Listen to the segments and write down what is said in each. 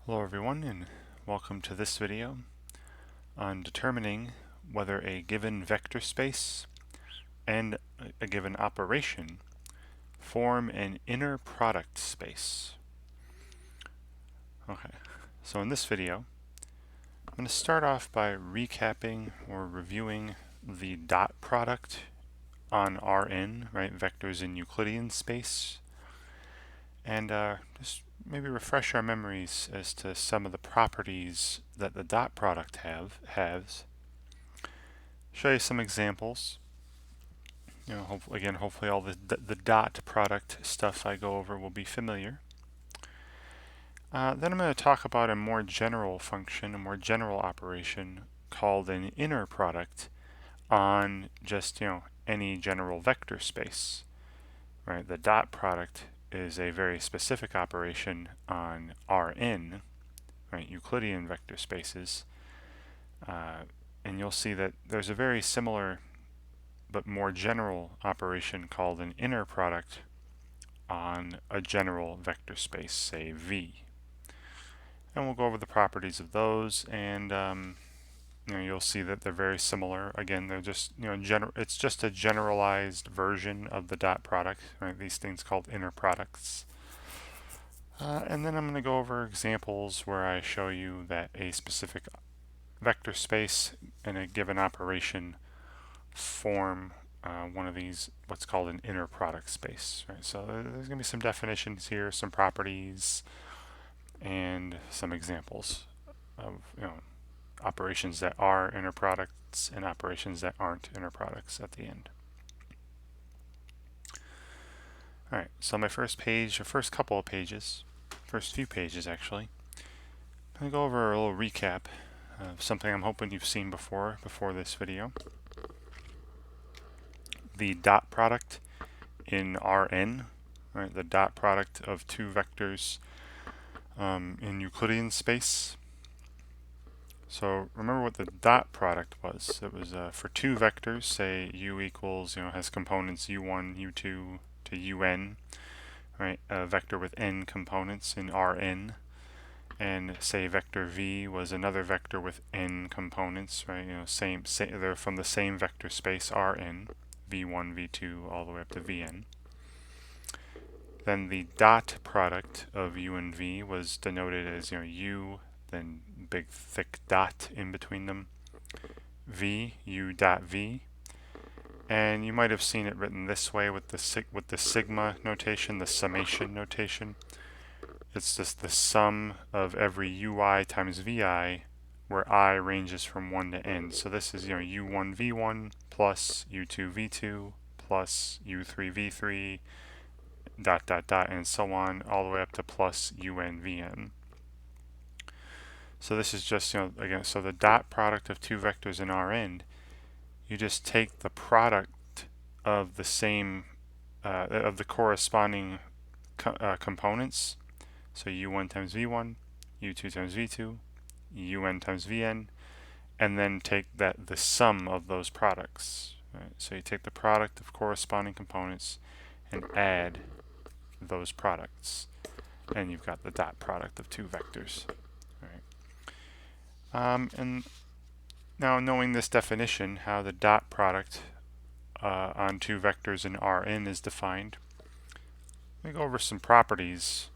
Hello everyone, and welcome to this video on determining whether a given vector space and a given operation form an inner product space. Okay, so in this video I'm going to start off by recapping or reviewing the dot product on Rn, right, vectors in Euclidean space, and just maybe refresh our memories as to some of the properties that the dot product has. Show you some examples. Hopefully all the dot product stuff I go over will be familiar. Then I'm going to talk about a more general function, a more general operation called an inner product on just any general vector space. Right, the dot product is a very specific operation on Rn, right, Euclidean vector spaces, and you'll see that there's a very similar but more general operation called an inner product on a general vector space, say V. And we'll go over the properties of those, and you'll see that they're very similar. Again, they're just it's just a generalized version of the dot product. Right? These things called inner products. And then I'm going to go over examples where I show you that a specific vector space and a given operation form one of these, what's called an inner product space. Right? So there's going to be some definitions here, some properties, and some examples of operations that are inner products and operations that aren't inner products at the end. All right, so my first page, or first couple of pages, first few pages actually, I'm going to go over a little recap of something I'm hoping you've seen before this video. The dot product in Rn, right, the dot product of two vectors in Euclidean space. So remember what the dot product was. It was for two vectors, say u equals, has components u1, u2 to un, right? A vector with n components in Rn, and say vector v was another vector with n components, right? They're from the same vector space Rn, v1, v2, all the way up to vn. Then the dot product of u and v was denoted as u, then big thick dot in between them, v, u dot v. And you might have seen it written this way with the sigma notation, the summation notation. It's just the sum of every ui times vi, where I ranges from 1 to n. So this is u1 v1 plus u2 v2 plus u3 v3 dot dot dot and so on, all the way up to plus un vn. So this is just again, so the dot product of two vectors in Rn, you just take the product of the same of the corresponding components, so u1 times v1, u2 times v2, un times vn, and then take the sum of those products. Right? So you take the product of corresponding components and add those products, and you've got the dot product of two vectors. Right? And now, knowing this definition, how the dot product on two vectors in Rn is defined, let me go over some properties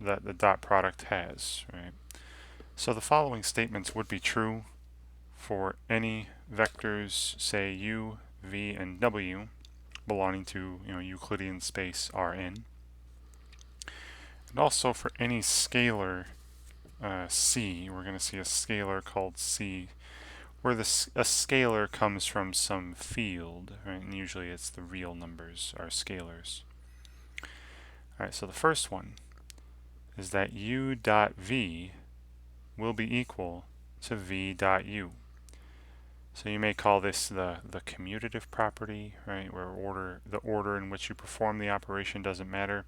that the dot product has. Right? So the following statements would be true for any vectors, say u, v, and w, belonging to Euclidean space Rn, and also for any scalar c. We're going to see a scalar called c, where a scalar comes from some field, right? And usually it's the real numbers are scalars. Alright, so the first one is that u dot v will be equal to v dot u. So you may call this the commutative property, right? Where the order in which you perform the operation doesn't matter.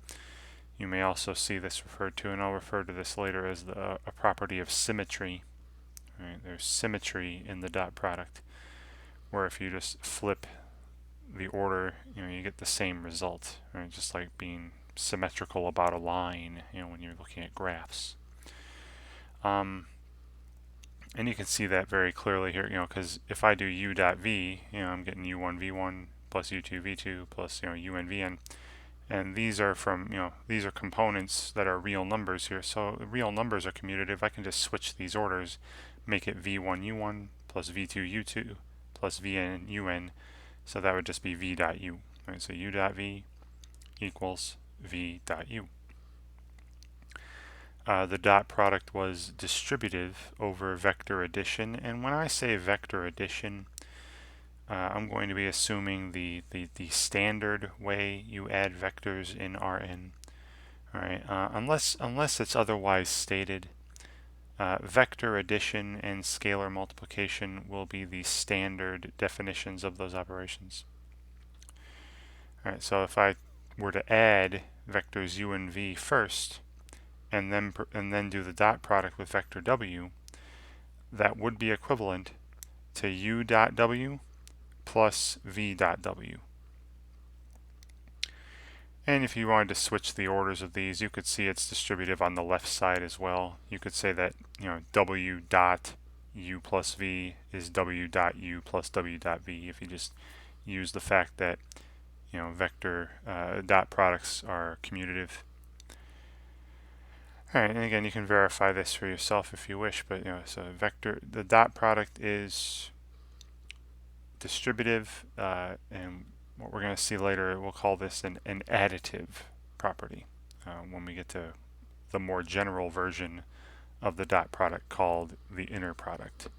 You may also see this referred to, and I'll refer to this later, as a property of symmetry. Right? There's symmetry in the dot product, where if you just flip the order, you get the same result, right? Just like being symmetrical about a line, when you're looking at graphs. And you can see that very clearly here, because if I do u dot v, I'm getting u1 v1 plus u2 v2 plus, un vn. And these are these are components that are real numbers here. So real numbers are commutative. I can just switch these orders, make it v1 u1 plus v2 u2 plus vn un. So that would just be v dot u. Right? So u dot v equals v dot u. The dot product was distributive over vector addition. And when I say vector addition, I'm going to be assuming the standard way you add vectors in Rn. All right, unless it's otherwise stated, vector addition and scalar multiplication will be the standard definitions of those operations. All right, so if I were to add vectors u and v first, and then do the dot product with vector w, that would be equivalent to u dot w plus v dot w. And if you wanted to switch the orders of these, you could see it's distributive on the left side as well. You could say that w dot u plus v is w dot u plus w dot v if you just use the fact that vector dot products are commutative. All right, and again, you can verify this for yourself if you wish, but so the dot product is distributive, and what we're going to see later, we'll call this an additive property when we get to the more general version of the dot product called the inner product.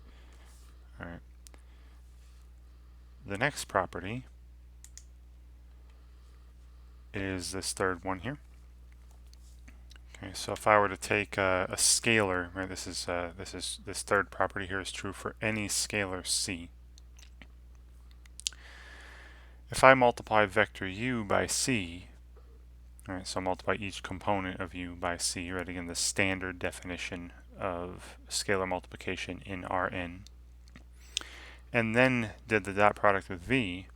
All right. The next property is this third one here. Okay, so if I were to take a scalar, right, this third property here is true for any scalar c. If I multiply vector u by c, all right, so multiply each component of u by c, right, again, the standard definition of scalar multiplication in Rn, and then did the dot product with v,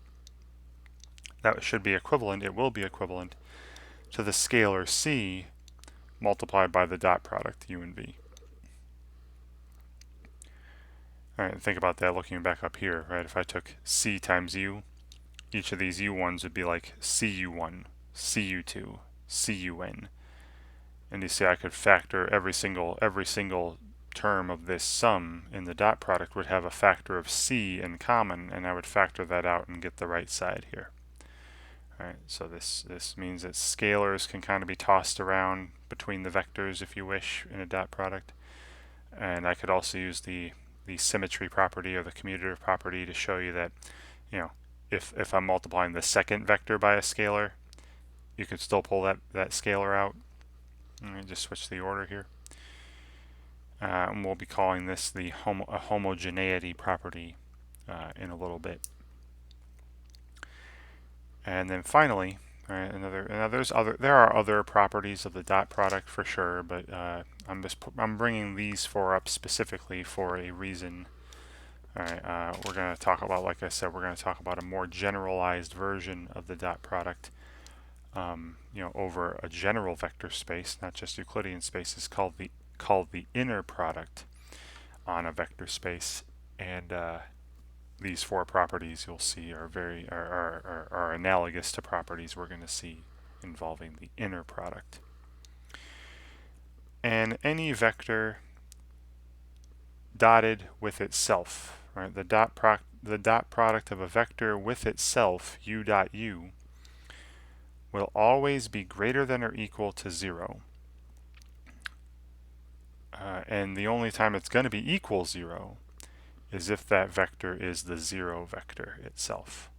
that should be equivalent, it will be equivalent to the scalar c multiplied by the dot product u and v. All right, think about that looking back up here, right? If I took c times u, each of these u1s would be like cu1, cu2, cun. And you see I could factor every single term of this sum in the dot product would have a factor of c in common, and I would factor that out and get the right side here. All right, so this means that scalars can kind of be tossed around between the vectors if you wish in a dot product. And I could also use the symmetry property or the commutative property to show you that, if I'm multiplying the second vector by a scalar, you could still pull that scalar out. Let me just switch the order here. And we'll be calling this the homogeneity property in a little bit. And then finally, right, there are other properties of the dot product for sure, but I'm bringing these four up specifically for a reason. All right, we're going to talk about, like I said, we're going to talk about a more generalized version of the dot product, over a general vector space, not just Euclidean spaces, called the inner product on a vector space. And these four properties you'll see are analogous to properties we're going to see involving the inner product. And any vector dotted with itself, right? The dot product of a vector with itself, u dot u, will always be greater than or equal to 0. And the only time it's going to be equal 0 is if that vector is the 0 vector itself.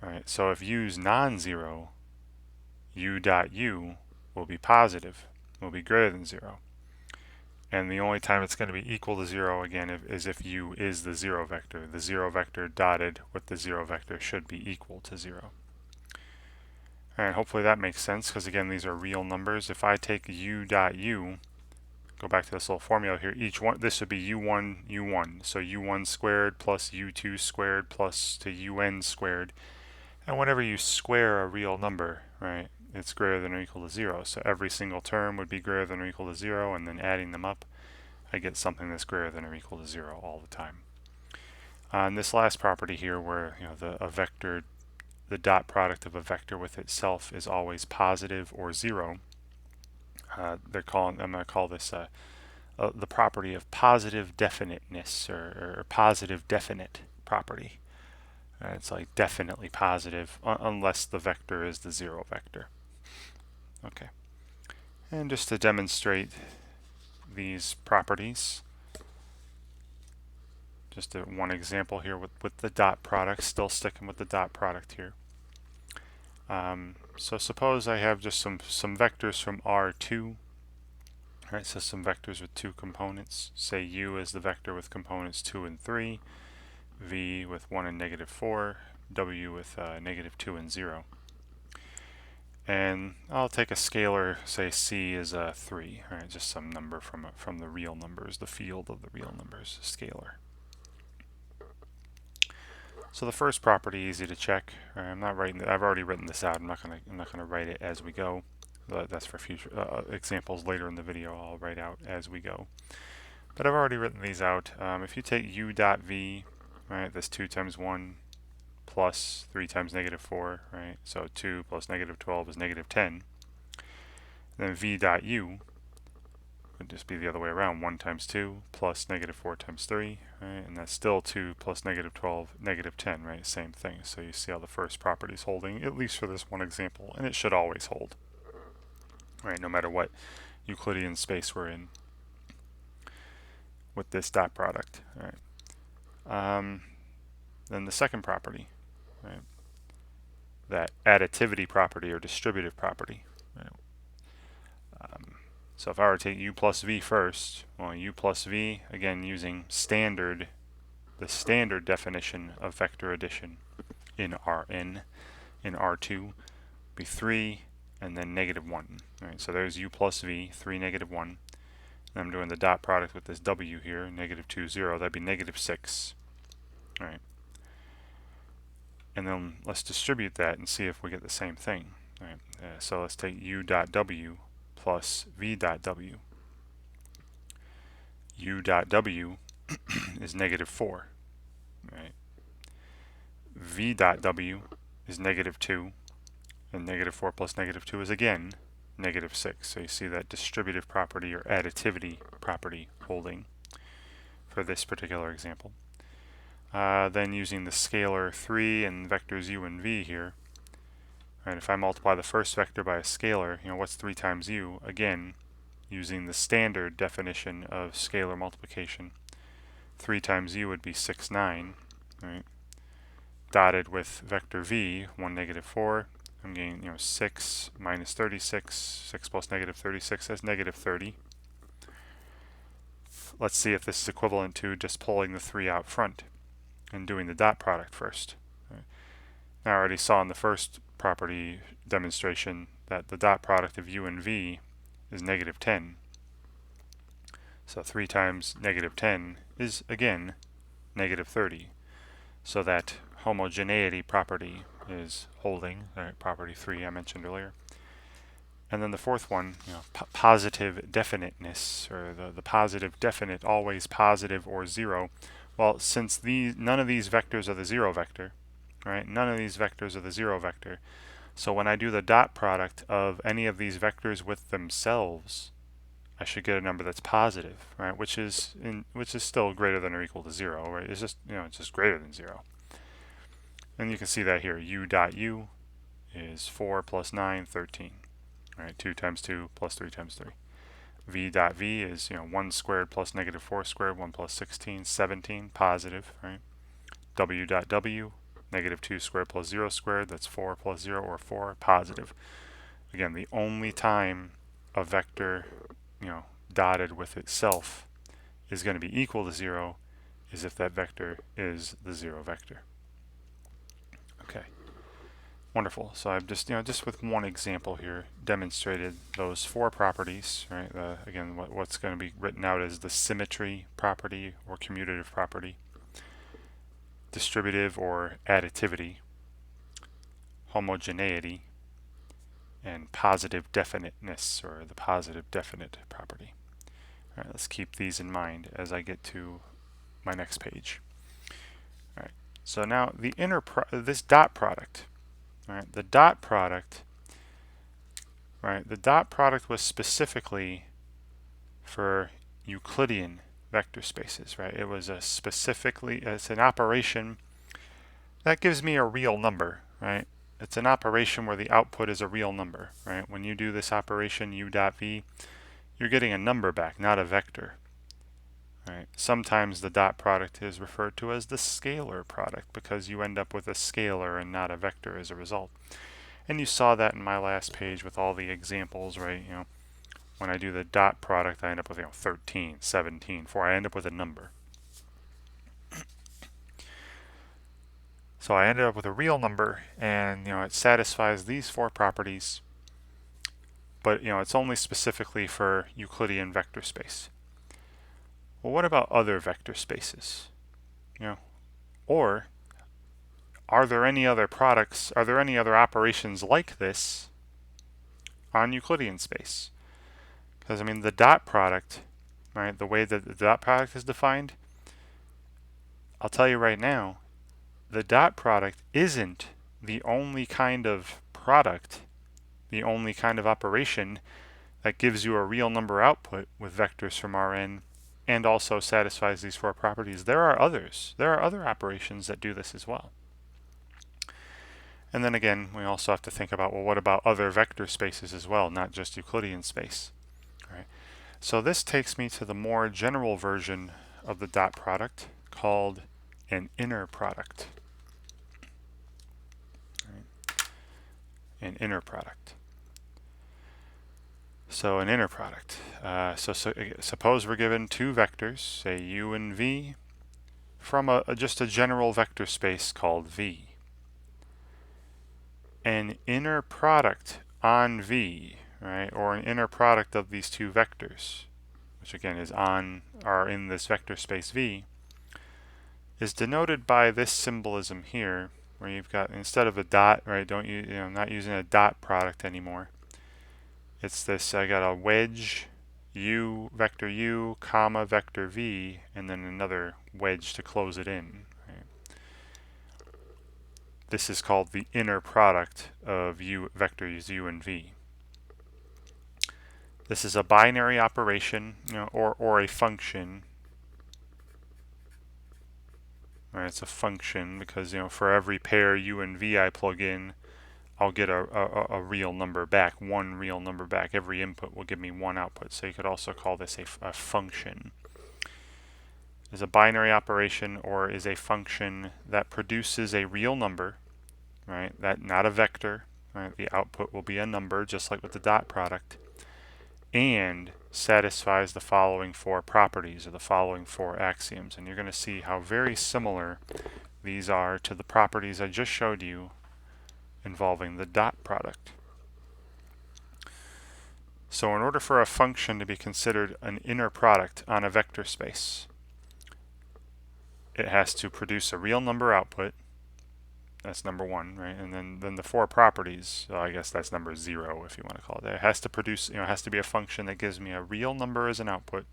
All right, so if u is non-zero, u dot u will be positive, will be greater than 0. And the only time it's going to be equal to 0 again is if u is the 0 vector. The 0 vector dotted with the 0 vector should be equal to 0. And hopefully that makes sense, because again, these are real numbers. If I take u dot u, go back to this little formula here, this would be u1, u1. So u1 squared plus u2 squared plus to un squared. And whenever you square a real number, right, it's greater than or equal to 0. So every single term would be greater than or equal to 0, and then adding them up. I get something that's greater than or equal to 0 all the time. On this last property here, where the dot product of a vector with itself is always positive or 0, I'm going to call this the property of positive definiteness, or positive definite property. It's like definitely positive unless the vector is the 0 vector. Okay. And just to demonstrate these properties, just one example here with the dot product, still sticking with the dot product here. So suppose I have just some vectors from R2. Right, so some vectors with 2 components. Say U is the vector with components 2 and 3, V with 1 and -4, W with -2 and 0. And I'll take a scalar, say C is 3, right, just some number from the real numbers, the field of the real numbers, scalar. So the first property, easy to check. I've already written this out. I'm not gonna write it as we go. That's for future examples later in the video. I'll write out as we go. But I've already written these out. If you take U dot V, right, that's 2 times 1 plus 3 times -4, right? So 2 plus -12 is -10. Then V dot U would just be the other way around. 1 times 2 plus -4 times 3, right? And that's still 2 plus -12, -10, right? Same thing. So you see how the first property is holding, at least for this one example, and it should always hold, right? No matter what Euclidean space we're in with this dot product, right? Then the second property, right? That additivity property or distributive property, right? So if I were to take U plus V first, well, U plus V, again, using the standard definition of vector addition in R2, be 3 and then -1. Right? So there's U plus V, 3, -1. And I'm doing the dot product with this W here, -2, 0. That'd be -6. Right? And then let's distribute that and see if we get the same thing. Right? So let's take U dot W plus V dot W. U dot W is -4. Right? V dot W is -2. And -4 plus -2 is again -6. So you see that distributive property or additivity property holding for this particular example. Then using the scalar 3 and vectors U and V here, right, if I multiply the first vector by a scalar, what's 3 times U? Again, using the standard definition of scalar multiplication, 3 times U would be 6, 9, right? Dotted with vector V, 1, -4. I'm getting 6 minus 36, 6 plus -36, that's -30. Let's see if this is equivalent to just pulling the 3 out front and doing the dot product first. Right. Now I already saw in the first property demonstration that the dot product of U and V is -10. So 3 times -10 is again -30. So that homogeneity property is holding, right, property 3 I mentioned earlier. And then the fourth one, positive definiteness, or the positive definite, always positive or 0. Well, since none of these vectors are the 0 vector, right? None of these vectors are the 0 vector. So when I do the dot product of any of these vectors with themselves, I should get a number that's positive, right? Which is still greater than or equal to 0, right? It's just it's just greater than 0. And you can see that here. U dot U is 4 plus 9, 13. Right? 2 times 2 plus 3 times 3. V dot V is 1 squared plus -4 squared, 1 plus 16, 17, positive, right? W dot W, -2 squared plus 0 squared, that's 4 plus 0, or 4, positive. Again, the only time a vector, dotted with itself is going to be equal to 0 is if that vector is the 0 vector. Okay. Wonderful. So I've just with one example here demonstrated those 4 properties, right? Again, what's going to be written out as the symmetry property or commutative property, distributive or additivity, homogeneity, and positive definiteness, or the positive definite property. All right, let's keep these in mind as I get to my next page. All right, so now the this dot product. All right, the dot product. Right, the dot product was specifically for Euclidean vector spaces. Right, it was it's an operation that gives me a real number. Right, it's an operation where the output is a real number. Right, when you do this operation u dot v, you're getting a number back, not a vector. Right. Sometimes the dot product is referred to as the scalar product because you end up with a scalar and not a vector as a result. And you saw that in my last page with all the examples, right? When I do the dot product, I end up with 13, 17, 4. I end up with a number. So I ended up with a real number, and it satisfies these 4 properties, but it's only specifically for Euclidean vector space. Well, what about other vector spaces? Or are there any other products, are there any other operations like this on Euclidean space? Because the dot product, right, the way that the dot product is defined, I'll tell you right now, the dot product isn't the only kind of product, the only kind of operation that gives you a real number output with vectors from Rn and also satisfies these 4 properties. There are others. There are other operations that do this as well. And then again, we also have to think about, well, what about other vector spaces as well, not just Euclidean space? Right. So this takes me to the more general version of the dot product called an inner product. Right. An inner product. So an inner product. Suppose we're given 2 vectors, say u and v, from just a general vector space called V. An inner product on V, right, or an inner product of these 2 vectors, which again is in this vector space V, is denoted by this symbolism here, where you've got, instead of a dot, right, not using a dot product anymore. It's this, I got a wedge u, vector u, comma, vector v, and then another wedge to close it in. Right? This is called the inner product of vectors u and v. This is a binary operation, or a function. Right, it's a function because for every pair u and v I plug in, I'll get a real number back, one real number back. Every input will give me one output. So you could also call this a function. Is a binary operation or is a function that produces a real number, right? That not a vector, right? The output will be a number, just like with the dot product, and satisfies the following 4 properties or the following 4 axioms. And you're going to see how very similar these are to the properties I just showed you involving the dot product. So in order for a function to be considered an inner product on a vector space, it has to produce a real number output. That's number 1, right? And then the 4 properties, I guess that's number 0 if you want to call it. It has to produce, it has to be a function that gives me a real number as an output,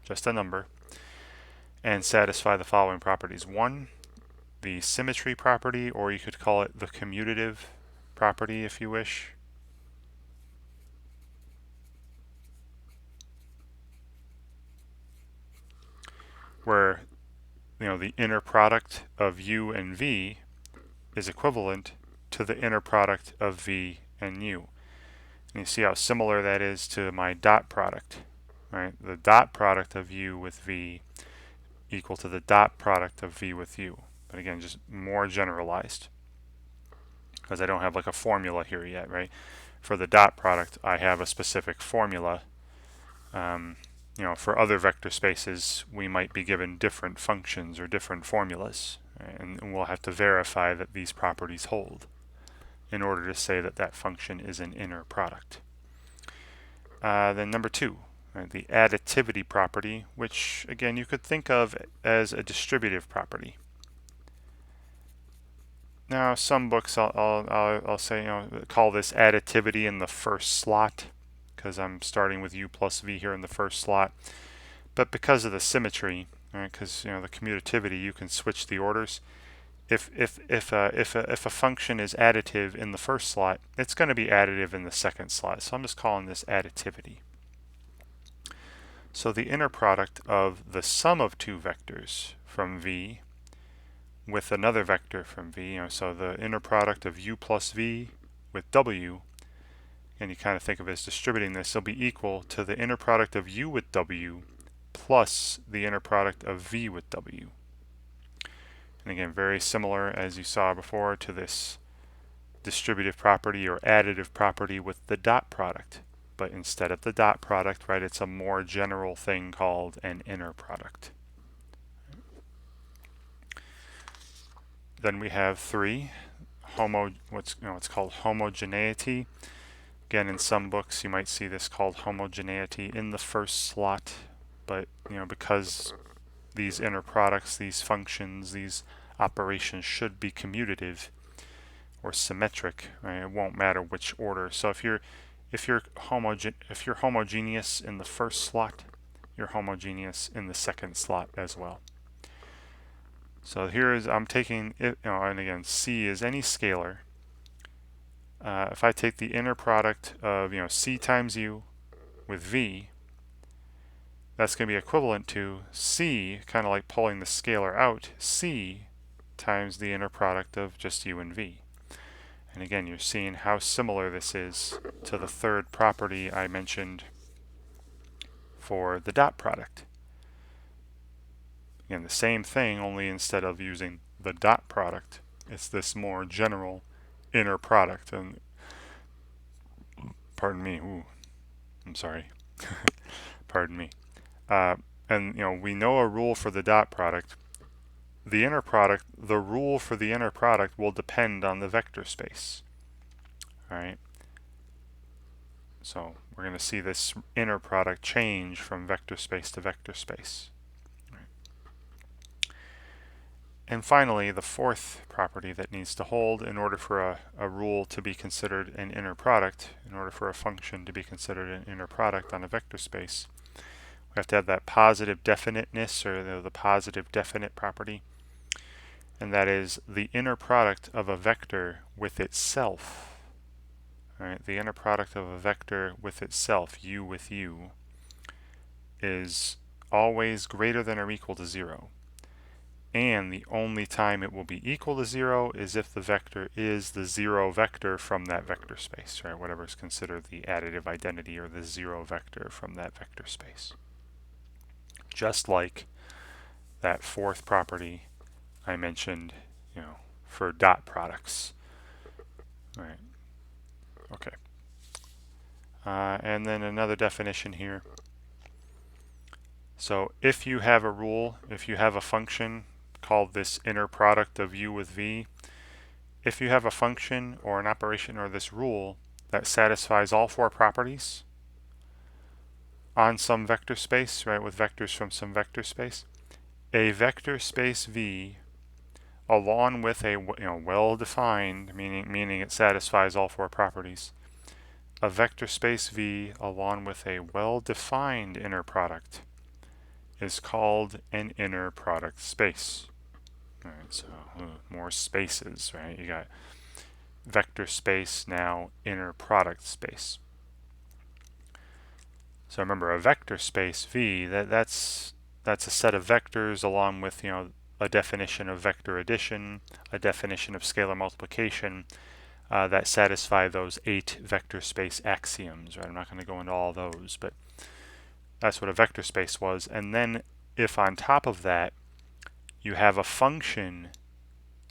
just a number, and satisfy the following properties. 1, the symmetry property, or you could call it the commutative property if you wish. Where the inner product of u and v is equivalent to the inner product of v and u. And you see how similar that is to my dot product, right? The dot product of u with v equal to the dot product of v with u. But again, just more generalized, because I don't have like a formula here yet, right? For the dot product, I have a specific formula. For other vector spaces, we might be given different functions or different formulas, right? And we'll have to verify that these properties hold in order to say that that function is an inner product. Then number 2, right, the additivity property, which again you could think of as a distributive property. Now, some books I'll say call this additivity in the first slot. because I'm starting with u plus v here in the first slot. But because of the symmetry, right, because the commutativity, you can switch the orders. If a function is additive in the first slot, it's going to be additive in the second slot. So I'm just calling this additivity. So the inner product of the sum of two vectors from v with another vector from v, so the inner product of u plus v with w, and you kind of think of it as distributing this, will be equal to the inner product of u with w plus the inner product of v with w. And again, very similar, as you saw before, to this distributive property or additive property with the dot product. But instead of the dot product, right, it's a more general thing called an inner product. Then we have 3, what's called homogeneity. Again, in some books you might see this called homogeneity in the first slot, but because these inner products, these functions, these operations should be commutative or symmetric, right? It won't matter which order. So if you're homogeneous in the first slot, you're homogeneous in the second slot as well. So here is, I'm taking it, and again, C is any scalar. If I take the inner product of C times U with V, that's going to be equivalent to C, kind of like pulling the scalar out, C times the inner product of just U and V. And again, you're seeing how similar this is to the third property I mentioned for the dot product. Again, the same thing, only instead of using the dot product, it's this more general inner product. And pardon me, I'm sorry. Pardon me. And we know a rule for the dot product. The inner product, the rule for the inner product will depend on the vector space. All right. So we're going to see this inner product change from vector space to vector space. And finally, the fourth property that needs to hold in order for a rule to be considered an inner product, in order for a function to be considered an inner product on a vector space, we have to have that positive definiteness, or the positive definite property. And that is the inner product of a vector with itself. All right, the inner product of a vector with itself, u with u, is always greater than or equal to 0. And the only time it will be equal to 0 is if the vector is the 0 vector from that vector space, right? Whatever is considered the additive identity or the 0 vector from that vector space. Just like that fourth property I mentioned, for dot products. Right. Okay. And then another definition here. So if you have a rule, if you have a function called this inner product of u with v, if you have a function or an operation or this rule that satisfies all 4 properties on some vector space, right, with vectors from some vector space, a vector space V along with a well-defined, meaning it satisfies all 4 properties, a vector space V along with a well-defined inner product is called an inner product space. All right, so more spaces, right? You got vector space, now inner product space. So remember, a vector space V, that's a set of vectors along with a definition of vector addition, a definition of scalar multiplication that satisfy those 8 vector space axioms. Right? I'm not going to go into all those, but that's what a vector space was. And then if on top of that you have a function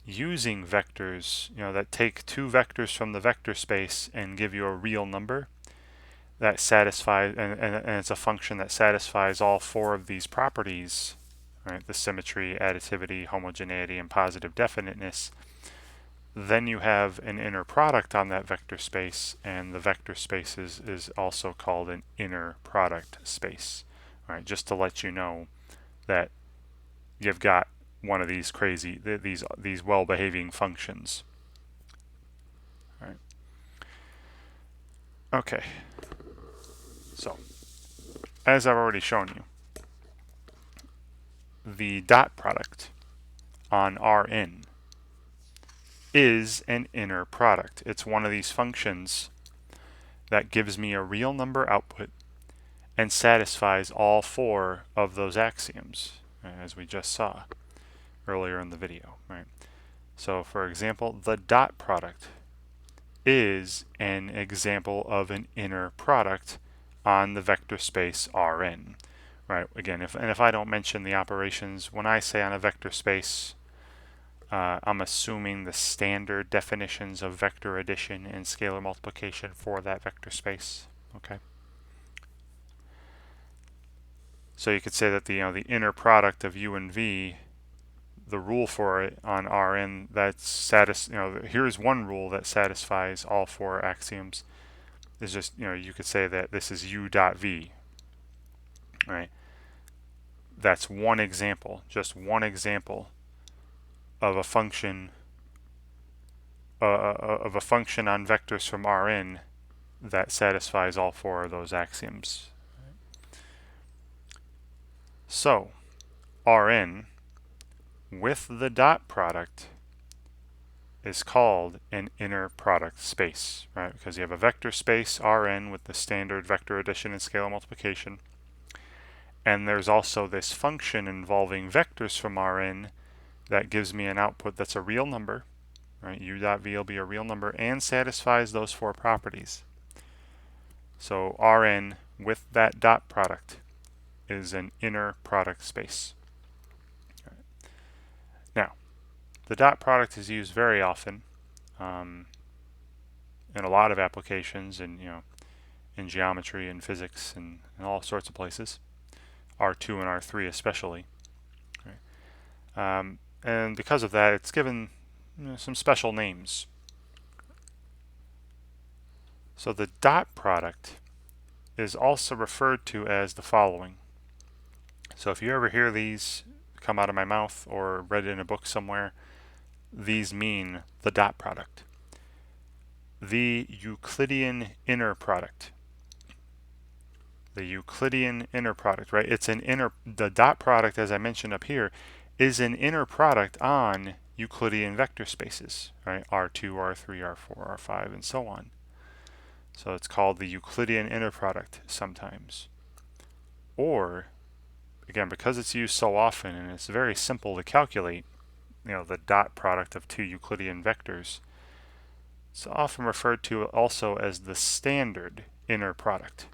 using vectors, that take 2 vectors from the vector space and give you a real number that satisfies, and it's a function that satisfies all 4 of these properties, right? The symmetry, additivity, homogeneity, and positive definiteness. Then you have an inner product on that vector space, and the vector space is also called an inner product space. All right, just to let you know that you've got one of these crazy, these well-behaving functions. All right. Okay. So, as I've already shown you, the dot product on Rn is an inner product. It's one of these functions that gives me a real number output and satisfies all four of those axioms, as we just saw earlier in the video, right? So for example, the dot product is an example of an inner product on the vector space Rn, right? Again, if I don't mention the operations, when I say on a vector space, I'm assuming the standard definitions of vector addition and scalar multiplication for that vector space, okay? So you could say that the inner product of u and v, the rule for it on Rn, here's one rule that satisfies all four axioms. Is just, you could say that this is u dot v, right? That's one example, just one example of a function on vectors from Rn that satisfies all four of those axioms. So Rn with the dot product is called an inner product space, right? Because you have a vector space Rn with the standard vector addition and scalar multiplication, and there's also this function involving vectors from Rn that gives me an output that's a real number, right? U dot v will be a real number and satisfies those four properties. So Rn with that dot product is an inner product space. Right. Now, the dot product is used very often in a lot of applications, in geometry and physics and all sorts of places, R2 and R3 especially. Right. And because of that, it's given some special names. So the dot product is also referred to as the following. So if you ever hear these come out of my mouth or read it in a book somewhere, these mean the dot product. The Euclidean inner product. The Euclidean inner product, right? The dot product, as I mentioned up here, is an inner product on Euclidean vector spaces, right? R2, R3, R4, R5, and so on. So it's called the Euclidean inner product sometimes. Or, again, because it's used so often and it's very simple to calculate, the dot product of two Euclidean vectors, it's often referred to also as the standard inner product.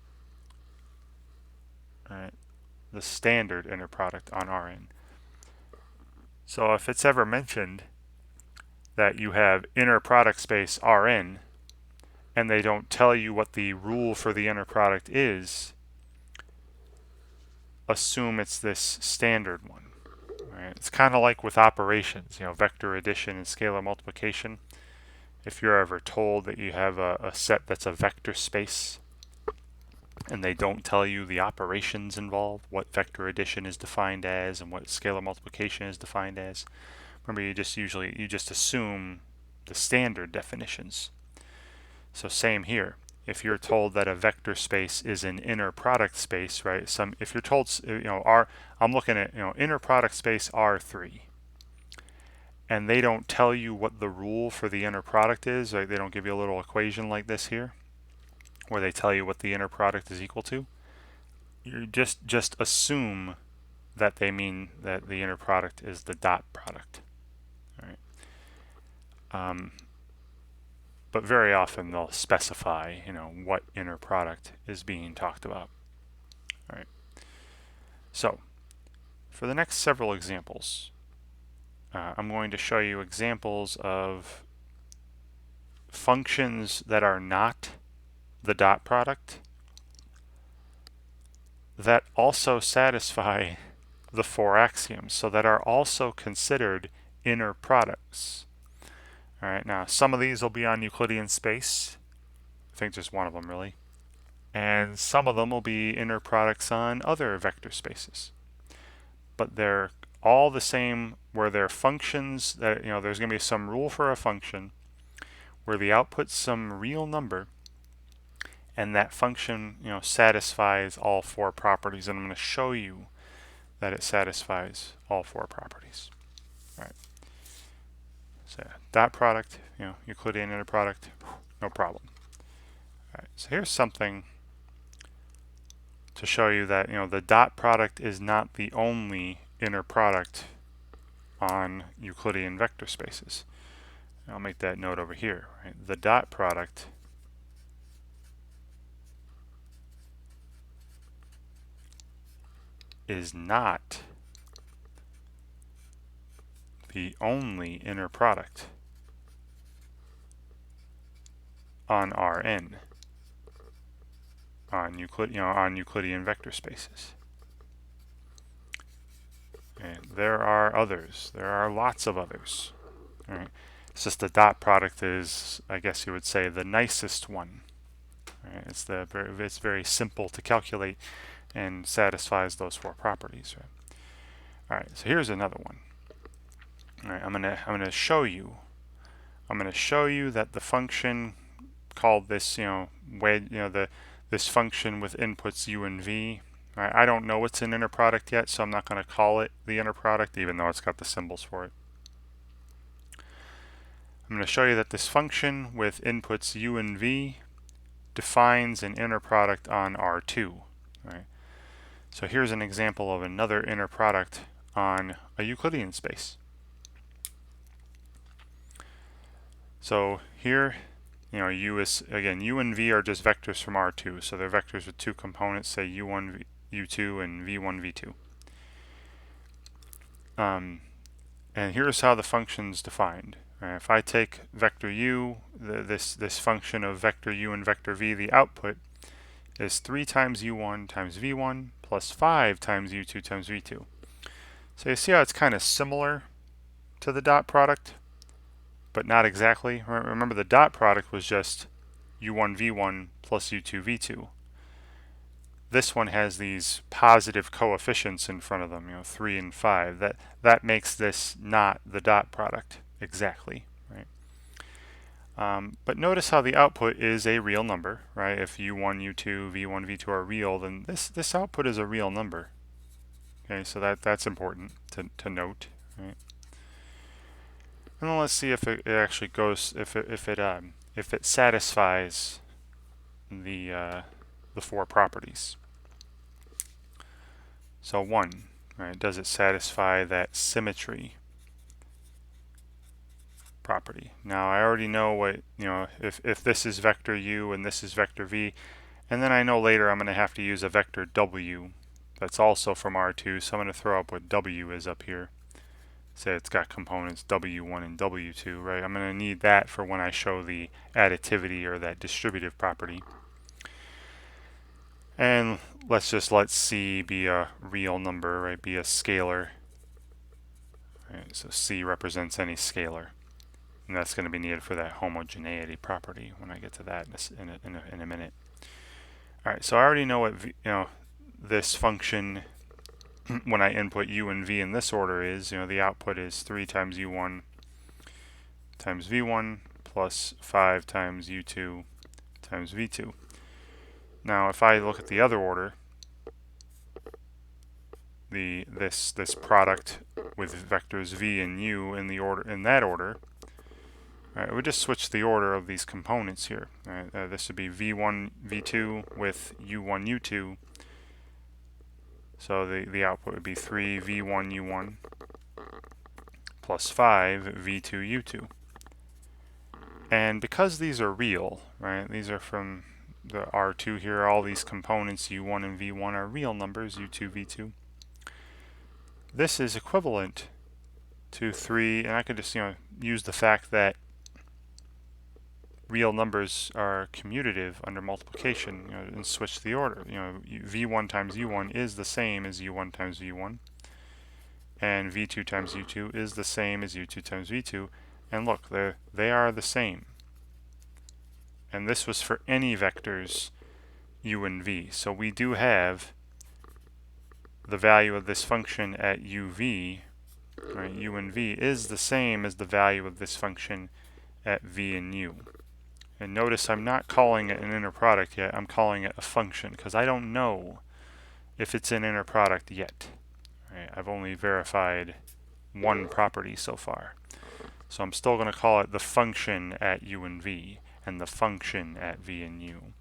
Right? The standard inner product on Rn. So if it's ever mentioned that you have inner product space Rn and they don't tell you what the rule for the inner product is, assume it's this standard one. Right? It's kind of like with operations, vector addition and scalar multiplication. If you're ever told that you have a set that's a vector space and they don't tell you the operations involved, what vector addition is defined as and what scalar multiplication is defined as, remember you just assume the standard definitions. So same here. If you're told that a vector space is an inner product space, right? If you're told, I'm looking at, inner product space R3, and they don't tell you what the rule for the inner product is, right? They don't give you a little equation like this here, where they tell you what the inner product is equal to. You just assume that they mean that the inner product is the dot product. All right. But very often they'll specify, what inner product is being talked about. All right. So, for the next several examples, I'm going to show you examples of functions that are not the dot product that also satisfy the four axioms, so that are also considered inner products. All right, now some of these will be on Euclidean space. I think just one of them really. And some of them will be inner products on other vector spaces. But they're all the same, where they're functions that, there's going to be some rule for a function where the output's some real number and that function, satisfies all four properties, and I'm going to show you that it satisfies all four properties. All right. So dot product, Euclidean inner product, no problem. All right. So here's something to show you that the dot product is not the only inner product on Euclidean vector spaces. I'll make that note over here. Right? The dot product is not the only inner product on Rn on Euclidean vector spaces. And there are others. There are lots of others. All right. It's just the dot product is, I guess you would say, the nicest one. Right? It's very simple to calculate and satisfies those four properties. Right? All right. So here's another one. All right. I'm gonna show you. I'm gonna show you that the function called this, this function with inputs u and v. Right? I don't know it's an inner product yet, so I'm not going to call it the inner product, even though it's got the symbols for it. I'm going to show you that this function with inputs u and v defines an inner product on R2. Right? So here's an example of another inner product on a Euclidean space. So here, u is, again, u and v are just vectors from R2. So they're vectors with two components, say u1, u2, and v1, v2. And here's how the function's defined. Right? If I take vector u, this function of vector u and vector v, the output is 3 times u1 times v1 plus 5 times u2 times v2. So you see how it's kind of similar to the dot product, but not exactly. Remember, the dot product was just u1 v1 plus u2 v2. This one has these positive coefficients in front of them, 3 and 5. That makes this not the dot product exactly, right? But notice how the output is a real number, right? If u1, u2, v1, v2 are real, then this output is a real number. Okay, so that's important to note, right? And then let's see if it actually goes, if it satisfies the four properties. So 1, right? Does it satisfy that symmetry property? Now I already know what, if this is vector u and this is vector v, and then I know later I'm going to have to use a vector w that's also from R2, so I'm going to throw up what w is up here. Say it's got components w1 and w2, right? I'm going to need that for when I show the additivity or that distributive property. And let's let C be a real number, right? Be a scalar. Right, so C represents any scalar. And that's going to be needed for that homogeneity property when I get to that in a minute. All right, so I already know what this function, when I input u and v in this order is, the output is 3 times u1 times v1 plus 5 times u2 times v2. Now if I look at the other order, this product with vectors v and u in that order, right, we just switch the order of these components here. Right? This would be v1 v2 with u1 u2. So the output would be 3 v1 u1 plus 5 v2 u2. And because these are real, right, these are from the R2 here, all these components u1 and v1 are real numbers, u2, v2. This is equivalent to 3, and I could just use the fact that real numbers are commutative under multiplication, and switch the order. V1 times u1 is the same as u1 times v1, and v2 times u2 is the same as u2 times v2. And look, they are the same. And this was for any vectors u and v. So we do have the value of this function at uv, right? U and v is the same as the value of this function at v and u. And notice I'm not calling it an inner product yet. I'm calling it a function because I don't know if it's an inner product yet. Right? I've only verified one property so far. So I'm still going to call it the function at u and v and the function at v and u.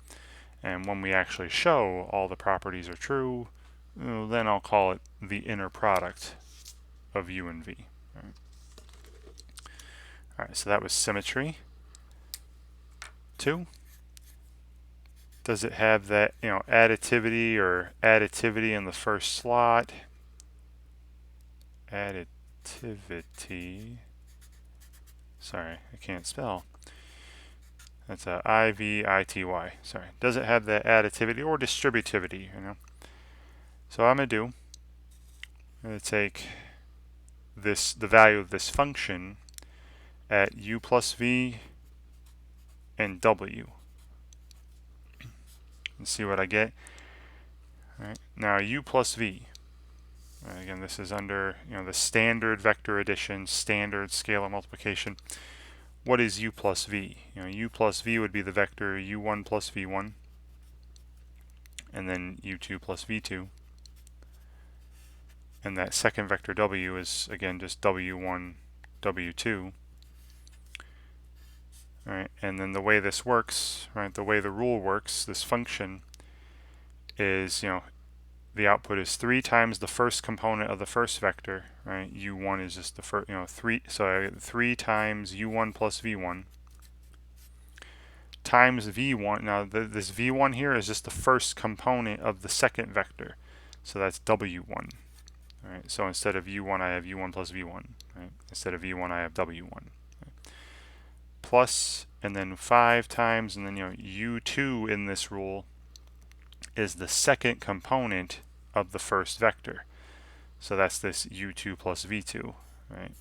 And when we actually show all the properties are true, then I'll call it the inner product of u and v. All right, so that was symmetry. 2. Does it have that, additivity or additivity in the first slot? Additivity. Sorry, I can't spell. That's a I-V-I-T-Y. Sorry. Does it have that additivity or distributivity? So what I'm going to take the value of this function at u plus v and w and see what I get. All right. Now u plus v. Again, this is under the standard vector addition, standard scalar multiplication. What is u plus v? U plus v would be the vector u1 plus v1, and then u2 plus v2. And that second vector w is, again, just w1, w2. All right, and then the way this works, right, the way the rule works, this function is, the output is 3 times the first component of the first vector, right? u1 is just the first, 3, so 3 times u1 plus v1 times v1. Now this v1 here is just the first component of the second vector, so that's w1. All right, so instead of u1 I have u1 plus v1, right? Instead of v1 I have w1. Right? Plus, and then 5 times, and then u2 in this rule is the second component of the first vector. So that's this u2 plus v2, right?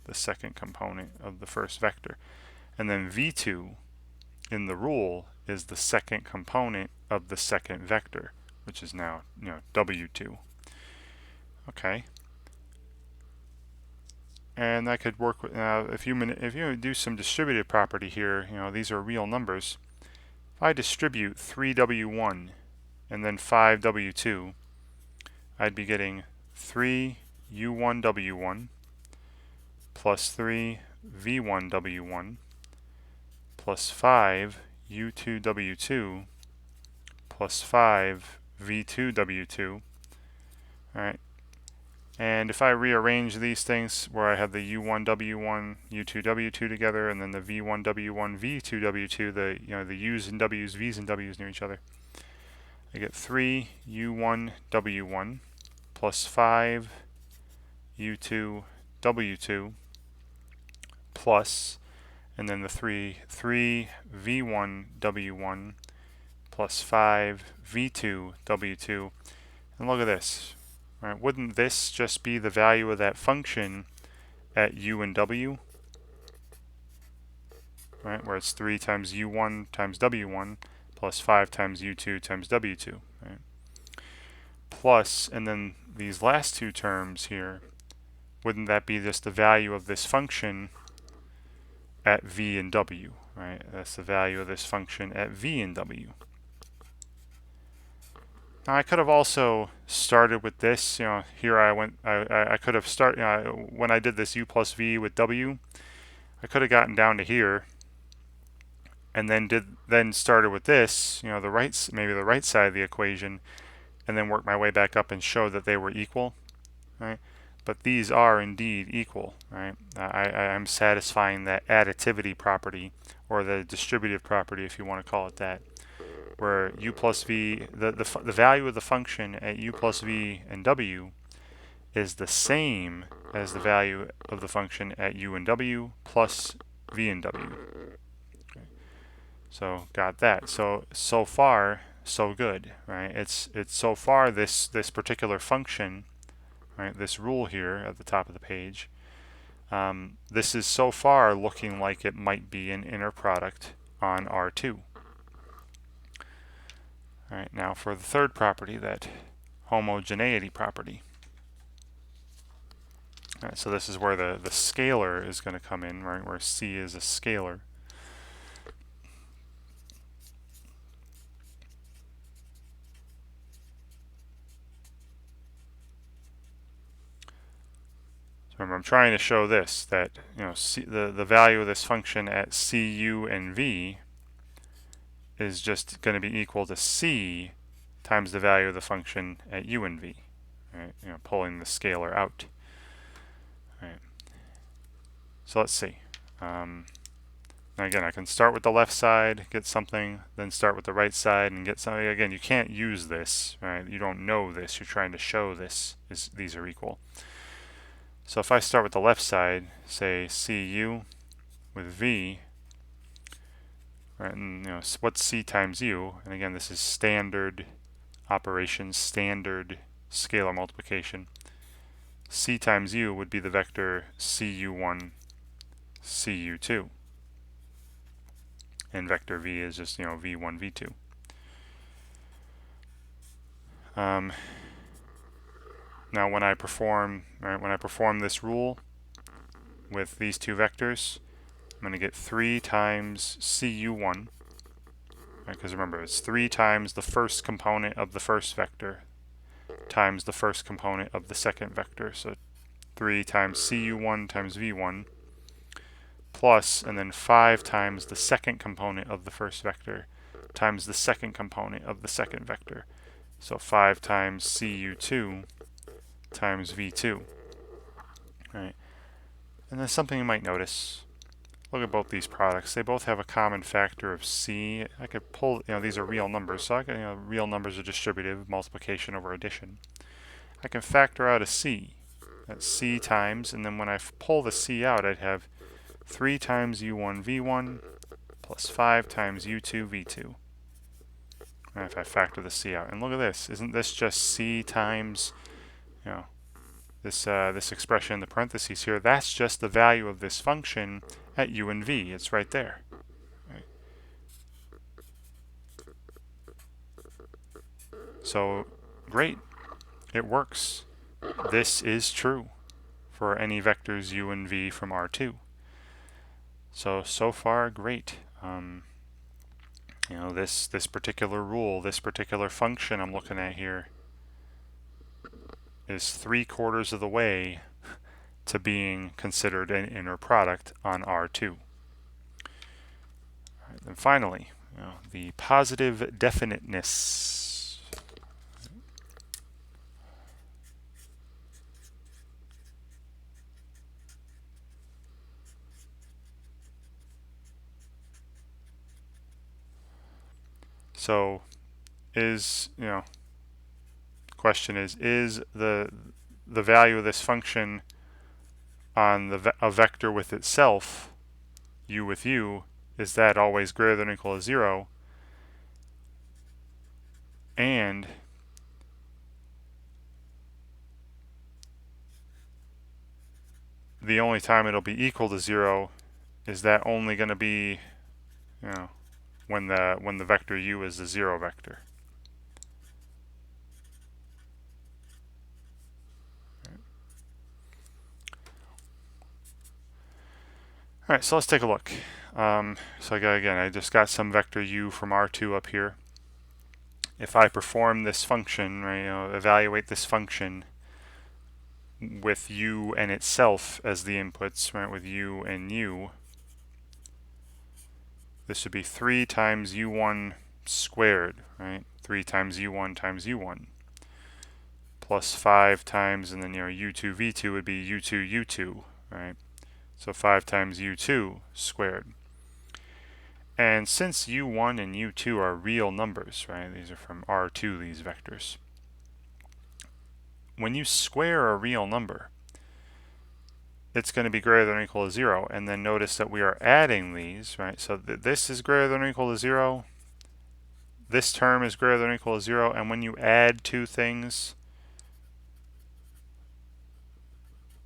The second component of the first vector. And then v2 in the rule is the second component of the second vector, which is now, w2. Okay. And that could work with, if you do some distributive property here, these are real numbers. If I distribute 3w1 and then 5w2, I'd be getting 3u1w1 plus 3v1w1 plus 5u2w2 plus 5v2w2. All right. And if I rearrange these things where I have the u1w1, u2w2 together, and then the v1w1, v2w2, the u's and w's, v's and w's near each other, I get 3u1w1 plus 5u2w2 plus, and then the 3v1w1 plus 5v2w2. And look at this. Right, wouldn't this just be the value of that function at u and w? Right, where it's 3 times u1 times w1 plus 5 times u2 times w2. Right? Plus, and then these last two terms here, wouldn't that be just the value of this function at v and w? Right, that's the value of this function at v and w. Now I could have also started with this, here I could have started, when I did this u plus v with w, I could have gotten down to here and then started with this, maybe the right side of the equation, and then work my way back up and show that they were equal, right? But these are indeed equal, right? I'm satisfying that additivity property, or the distributive property if you want to call it that, where u plus v, the value of the function at u plus v and w is the same as the value of the function at u and w plus v and w. Okay. So got that. So far so good, right? It's so far this particular function, right? This rule here at the top of the page. This is so far looking like it might be an inner product on R2. All right, now for the third property, that homogeneity property. All right, so this is where the scalar is going to come in, right, where C is a scalar. So remember, I'm trying to show this, that the value of this function at cu and v is just going to be equal to c times the value of the function at u and v, right? Pulling the scalar out. Right. So let's see. Now again, I can start with the left side, get something, then start with the right side and get something. Again, you can't use this, right? You don't know this. You're trying to show these are equal. So if I start with the left side, say cu with v, right, and what's c times u? And again, this is standard operation, standard scalar multiplication. C times u would be the vector cu1, cu2. And vector v is just v1, v2. Now when I perform this rule with these two vectors, I'm going to get 3 times cu1, because remember, it's 3 times the first component of the first vector times the first component of the second vector. So 3 times cu1 times v1 plus, and then 5 times the second component of the first vector times the second component of the second vector. So 5 times cu2 times v2. Right. And then something you might notice. Look at both these products. They both have a common factor of c. I could pull, these are real numbers, so I can, real numbers are distributive, multiplication over addition. I can factor out a c. That's c times, and then when I pull the c out, I'd have 3 times u1 v1 plus 5 times u2 v2. And if I factor the c out, and look at this, isn't this just c times, this expression in the parentheses here? That's just the value of this function at u and v. It's right there. Right. So great, it works. This is true for any vectors u and v from R2. So far, great. This particular rule, this particular function I'm looking at here is 3/4 of the way to being considered an inner product on R2. Right, and finally, the positive definiteness. So question is the value of this function on a vector with itself, u with u, is that always greater than or equal to 0? And the only time it'll be equal to 0, is that only going to be when the vector u is the 0 vector? All right, so let's take a look. So I just got some vector u from R2 up here. If I perform this function, right, evaluate this function with u and itself as the inputs, right, with u and u, this should be 3 times u1 squared, right? 3 times u1 times u1 plus 5 times, and then u2 v2 would be u2 u2, right? So 5 times u2 squared. And since u1 and u2 are real numbers, right? These are from R2, these vectors. When you square a real number, it's going to be greater than or equal to 0. And then notice that we are adding these, right? So this is greater than or equal to 0. This term is greater than or equal to 0. And when you add two things,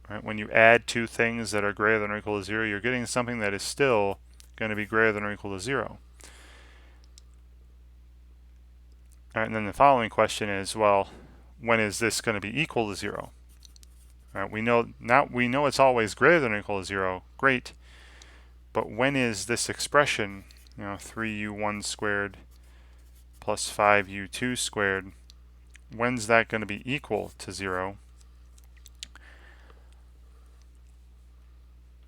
right, when you add two things that are greater than or equal to 0, you're getting something that is still going to be greater than or equal to 0. All right, and then the following question is, well, when is this going to be equal to 0? All right, we know it's always greater than or equal to 0. Great. But when is this expression, 3u1 squared plus 5u2 squared, when's that going to be equal to 0?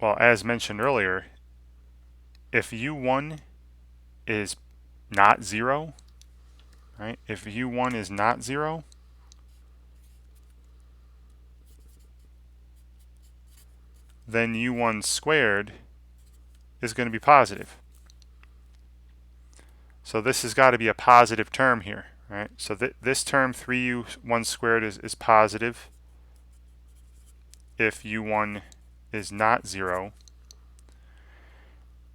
well, as mentioned earlier, if u1 is not 0, right? If u1 is not 0, then u1 squared is going to be positive. So this has got to be a positive term here, right? So this term 3u1 squared is positive if u1 is not 0.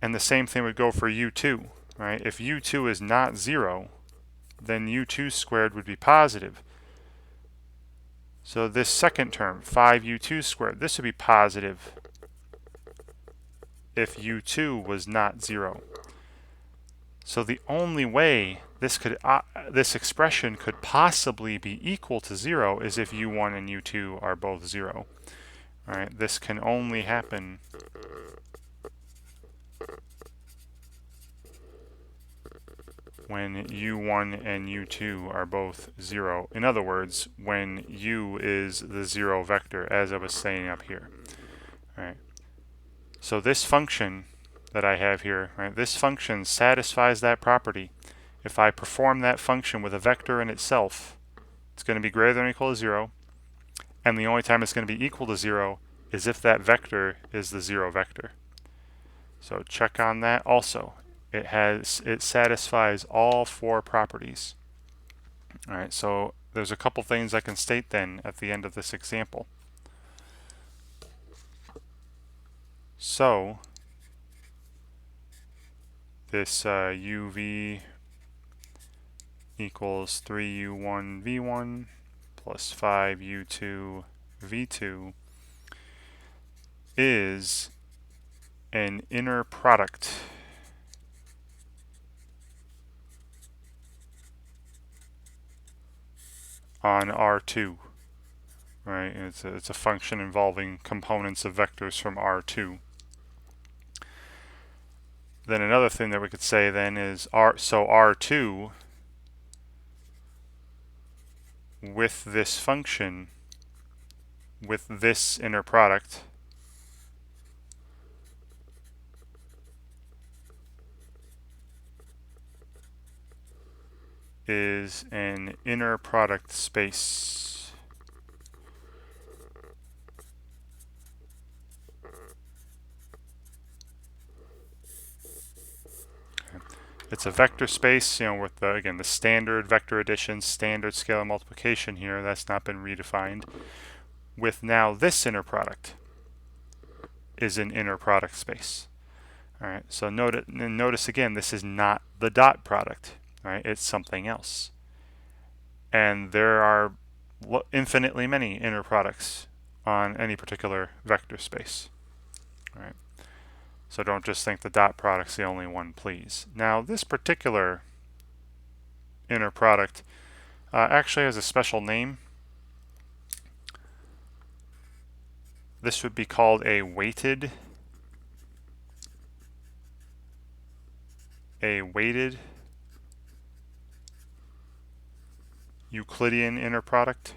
And the same thing would go for u2, right? If u2 is not 0, then u2 squared would be positive. So this second term, 5u2 squared, this would be positive if u2 was not 0. So the only way this expression could possibly be equal to 0 is if u1 and u2 are both 0. All right, this can only happen when u1 and u2 are both 0. In other words, when u is the 0 vector, as I was saying up here. All right. So this function that I have here, right, this function satisfies that property. If I perform that function with a vector in itself, it's going to be greater than or equal to 0, and the only time it's going to be equal to 0 is if that vector is the 0 vector. So check on that also. It satisfies all 4 properties. All right, so there's a couple things I can state then at the end of this example. So this uv equals 3u1 v1 plus 5u2 v2 is an inner product on R2, right? It's a function involving components of vectors from R2. Then another thing that we could say then is R2 with this function, with this inner product, is an inner product space. It's a vector space, with again the standard vector addition, standard scalar multiplication here. That's not been redefined. With now this inner product is an inner product space. All right. So notice again, this is not the dot product. Right? It's something else. And there are infinitely many inner products on any particular vector space. All right? So don't just think the dot product's the only one, please. Now, this particular inner product actually has a special name. This would be called a weighted Euclidean inner product.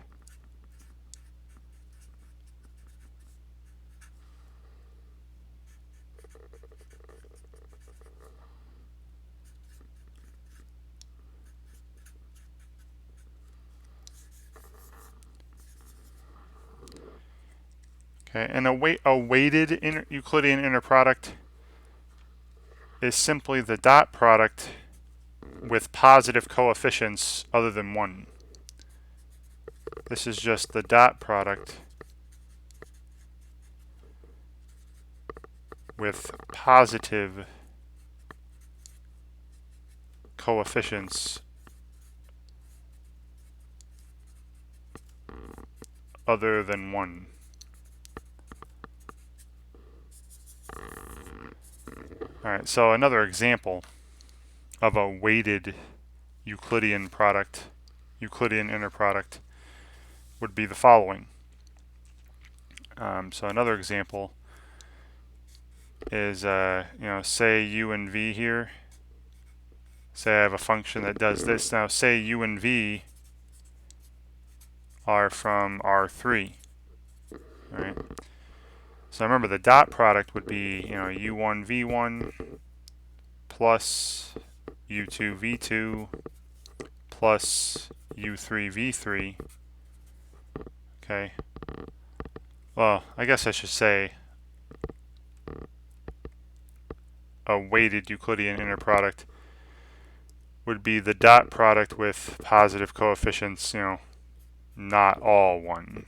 Okay, and a weighted Euclidean inner product is simply the dot product with positive coefficients other than 1. This is just the dot product with positive coefficients other than 1. All right, so another example of a weighted Euclidean inner product would be the following. So another example is, say u and v here. Say I have a function that does this. Now say u and v are from R3. All right. So remember the dot product would be, u1 v1 plus u2 v2 plus u3 v3. Okay. Well, I guess I should say a weighted Euclidean inner product would be the dot product with positive coefficients, not all 1.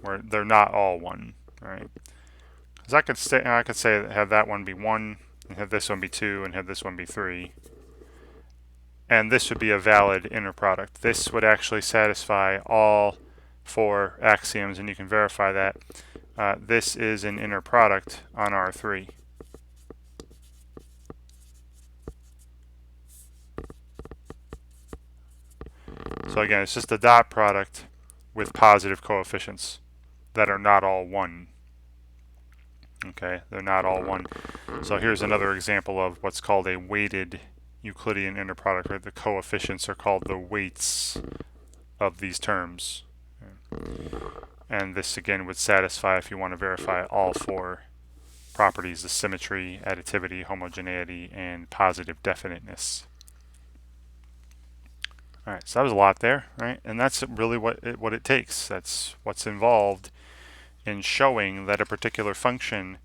Where they're not all 1, right? Because I could say have that one be 1, and have this one be 2, and have this one be 3. And this would be a valid inner product. This would actually satisfy all 4 axioms, and you can verify that. This is an inner product on R3. So again, it's just a dot product with positive coefficients that are not all 1. Okay, they're not all 1. So here's another example of what's called a weighted Euclidean inner product, where the coefficients are called the weights of these terms. And this again would satisfy if you want to verify all 4 properties: the symmetry, additivity, homogeneity, and positive definiteness. All right, so that was a lot there, right? And that's really what it takes. That's what's involved in showing that a particular function,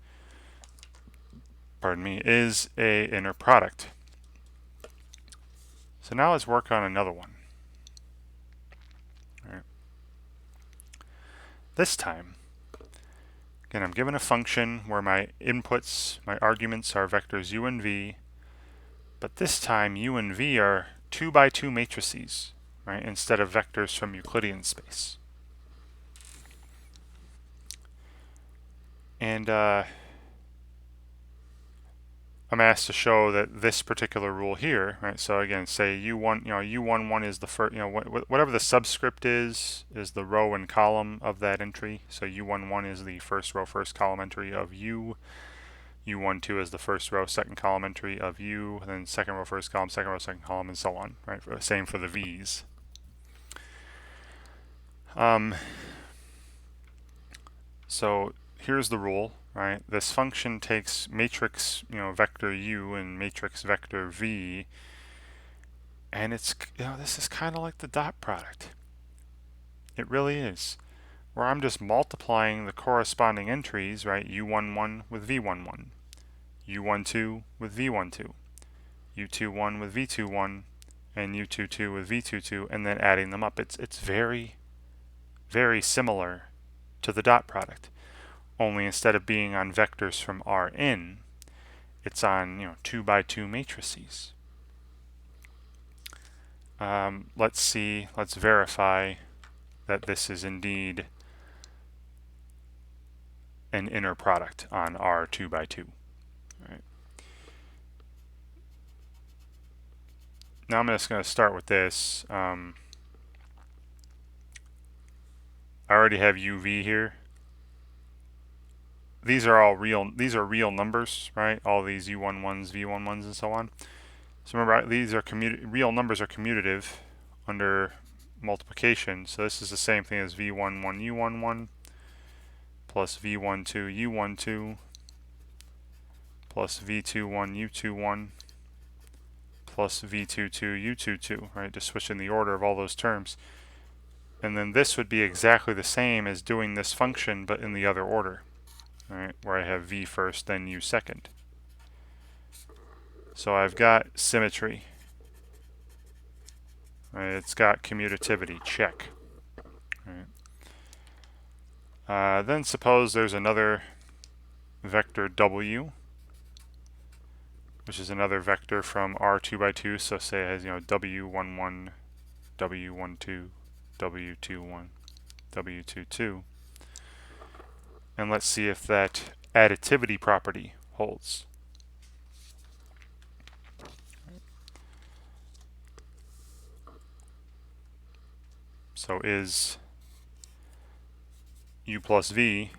is a inner product. So now let's work on another one. All right. This time, again, I'm given a function where my inputs, my arguments are vectors u and v, but this time u and v are 2 by 2 matrices, right, instead of vectors from Euclidean space. And I'm asked to show that this particular rule here, right? So again, say u1, u11 is the first, whatever the subscript is the row and column of that entry. So u11 is the first row, first column entry of u. u12 is the first row, second column entry of u, and then second row, first column, second row, second column, and so on, right? Same for the v's. So here's the rule, right? This function takes matrix, vector u and matrix vector v, and it's, this is kind of like the dot product. It really is, where I'm just multiplying the corresponding entries, right? u11 with v11, u12 with v12, u21 with v21, and u22 with v22, and then adding them up. It's very, very similar to the dot product, only instead of being on vectors from Rn, it's on 2 by 2 matrices. Let's verify that this is indeed an inner product on R 2 by 2. Right. Now I'm just going to start with this. I already have UV here. These are all real. These are real numbers, right? All these U11s, V11s, and so on. So remember, these are real numbers are commutative under multiplication. So this is the same thing as V11 U11 plus V12 U12 plus V21 U21 plus V22 U22, right? Just switching the order of all those terms. And then this would be exactly the same as doing this function, but in the other order, right? Where I have V first, then U second. So I've got symmetry. Right? It's got commutativity, check. Right? Then suppose there's another vector W, which is another vector from R 2 by 2. So say it has W11, W12, W21, W22. And let's see if that additivity property holds. So is U plus V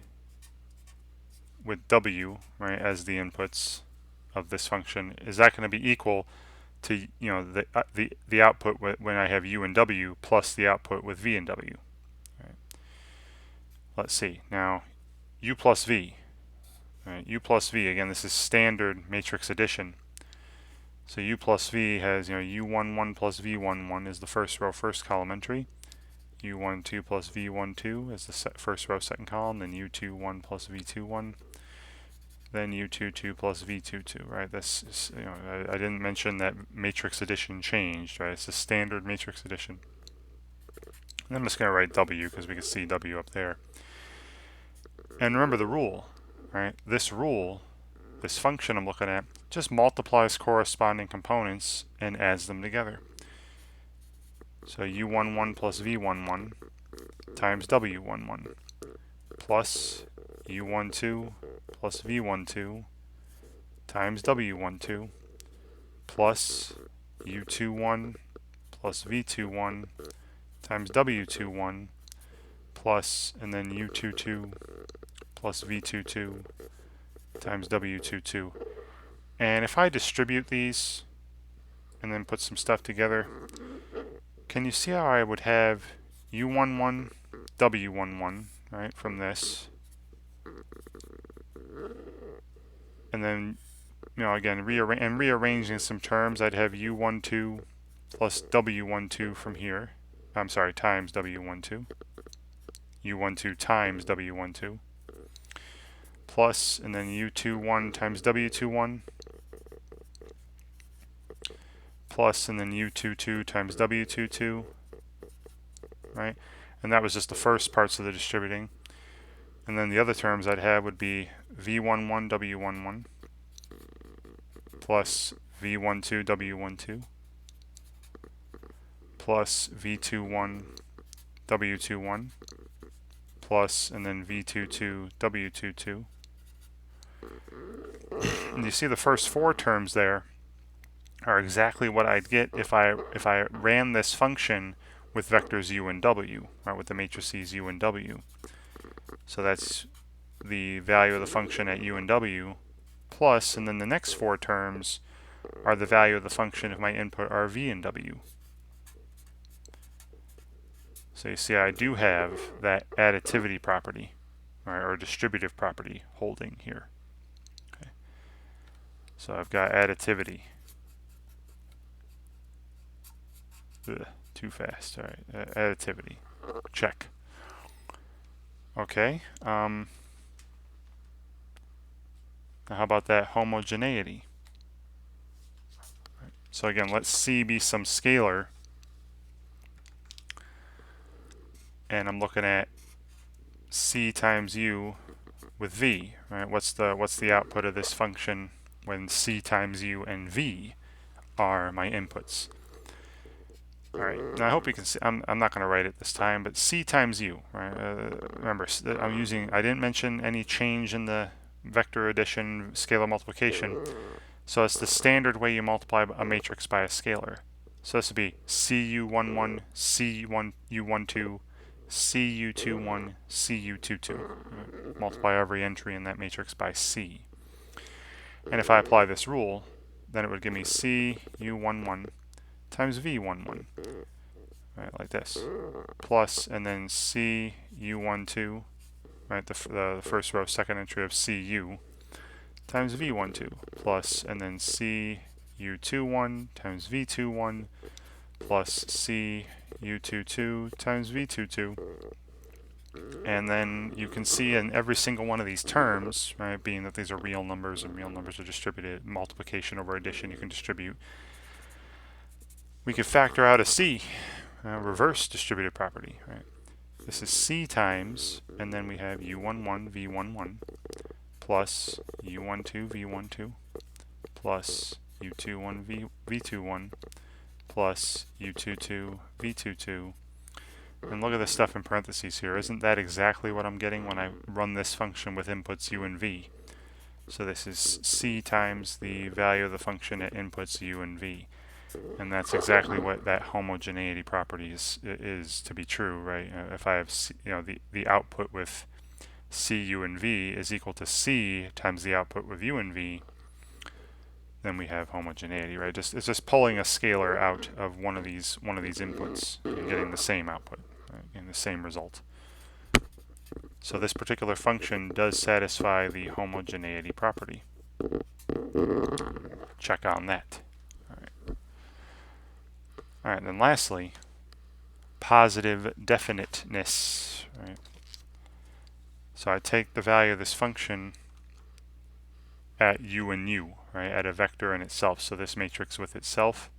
with W, right, as the inputs of this function, is that going to be equal to the output when I have U and W plus the output with V and W? Right. Let's see. Now u plus v. Right, u plus v, again, this is standard matrix addition. So u plus v has, u11 plus v11 is the first row, first column entry. u12 plus v12 is the first row, second column. Then u21 plus v21. Then u22 plus v22, right? This is, I didn't mention that matrix addition changed, right? It's a standard matrix addition. And I'm just going to write w because we can see w up there. And remember the rule, right? This rule, this function I'm looking at, just multiplies corresponding components and adds them together. So u11 plus v11 times w11 plus u12 plus v12 times w12 plus u21 plus v21 times w21 plus, and then u22 plus v22 times w22. And if I distribute these and then put some stuff together, can you see how I would have u11 w11, right, from this? And then, again, rearranging some terms, I'd have u12 plus w12 from here. I'm sorry, times w12. u12 times w12. Plus, and then u21 times w21. Plus, and then u22 times w22. Right? And that was just the first parts of the distributing. And then the other terms I'd have would be v11 w11 plus v12 w12 plus v21 w21 plus, and then v22 w22. And you see the first four terms there are exactly what I'd get if I ran this function with vectors u and w, right, with the matrices u and w. So that's the value of the function at u and w plus, and then the next four terms are the value of the function if my input are v and w. So you see I do have that additivity property, right, or distributive property holding here. Okay. So I've got additivity. Ugh, too fast. All right, additivity. Check. Okay. Now how about that homogeneity? Right. So again, let C be some scalar, and I'm looking at C times U with V. Right? What's the output of this function when C times U and V are my inputs? All right. Now I hope you can see. I'm not going to write it this time, but C times U. Right? Remember, I didn't mention any change in the vector addition, scalar multiplication. So it's the standard way you multiply a matrix by a scalar. So this would be CU11, CU12, CU21, CU22. Multiply every entry in that matrix by C. And if I apply this rule, then it would give me CU11 times V11. Right, like this. Plus, and then CU12, right, the first row, second entry of CU, times V12, plus, and then CU21 times V21, plus CU22 times V22. And then you can see in every single one of these terms, right, being that these are real numbers and real numbers are distributed, multiplication over addition, you can distribute. We could factor out a C, reverse distributive property, right? This is C times, and then we have U11 V11 plus U12 V12 plus U21 V21 plus U22 V22. And look at the stuff in parentheses here. Isn't that exactly what I'm getting when I run this function with inputs u and v? So this is C times the value of the function at inputs u and v. And that's exactly what that homogeneity property is to be true, right? If I have C, the output with C, u, and v is equal to C times the output with u and v, then we have homogeneity, right? It's just pulling a scalar out of one of these inputs and getting the same output, right? And the same result. So this particular function does satisfy the homogeneity property. Check on that. All right, then lastly, positive definiteness. Right? So I take the value of this function at u and u, right, at a vector in itself. So this matrix with itself.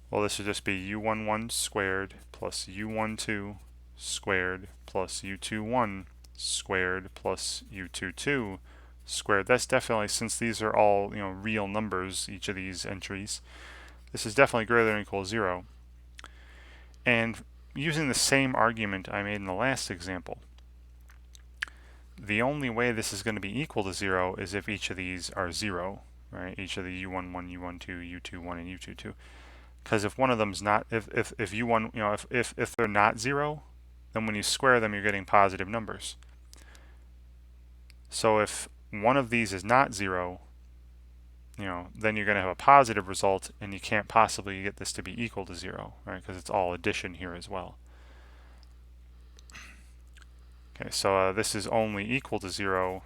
Well, this would just be u11 squared plus u12 squared plus u21 squared plus u22 squared. That's definitely, since these are all, real numbers, each of these entries, this is definitely greater than or equal to 0. And using the same argument I made in the last example, the only way this is going to be equal to 0 is if each of these are 0, right? Each of the u11, u12, u21, and u22. Because if one of them's not, if u1, if they're not 0, then when you square them, you're getting positive numbers. So if one of these is not 0, then you're going to have a positive result, and you can't possibly get this to be equal to 0, right? Because it's all addition here as well. Okay, so this is only equal to 0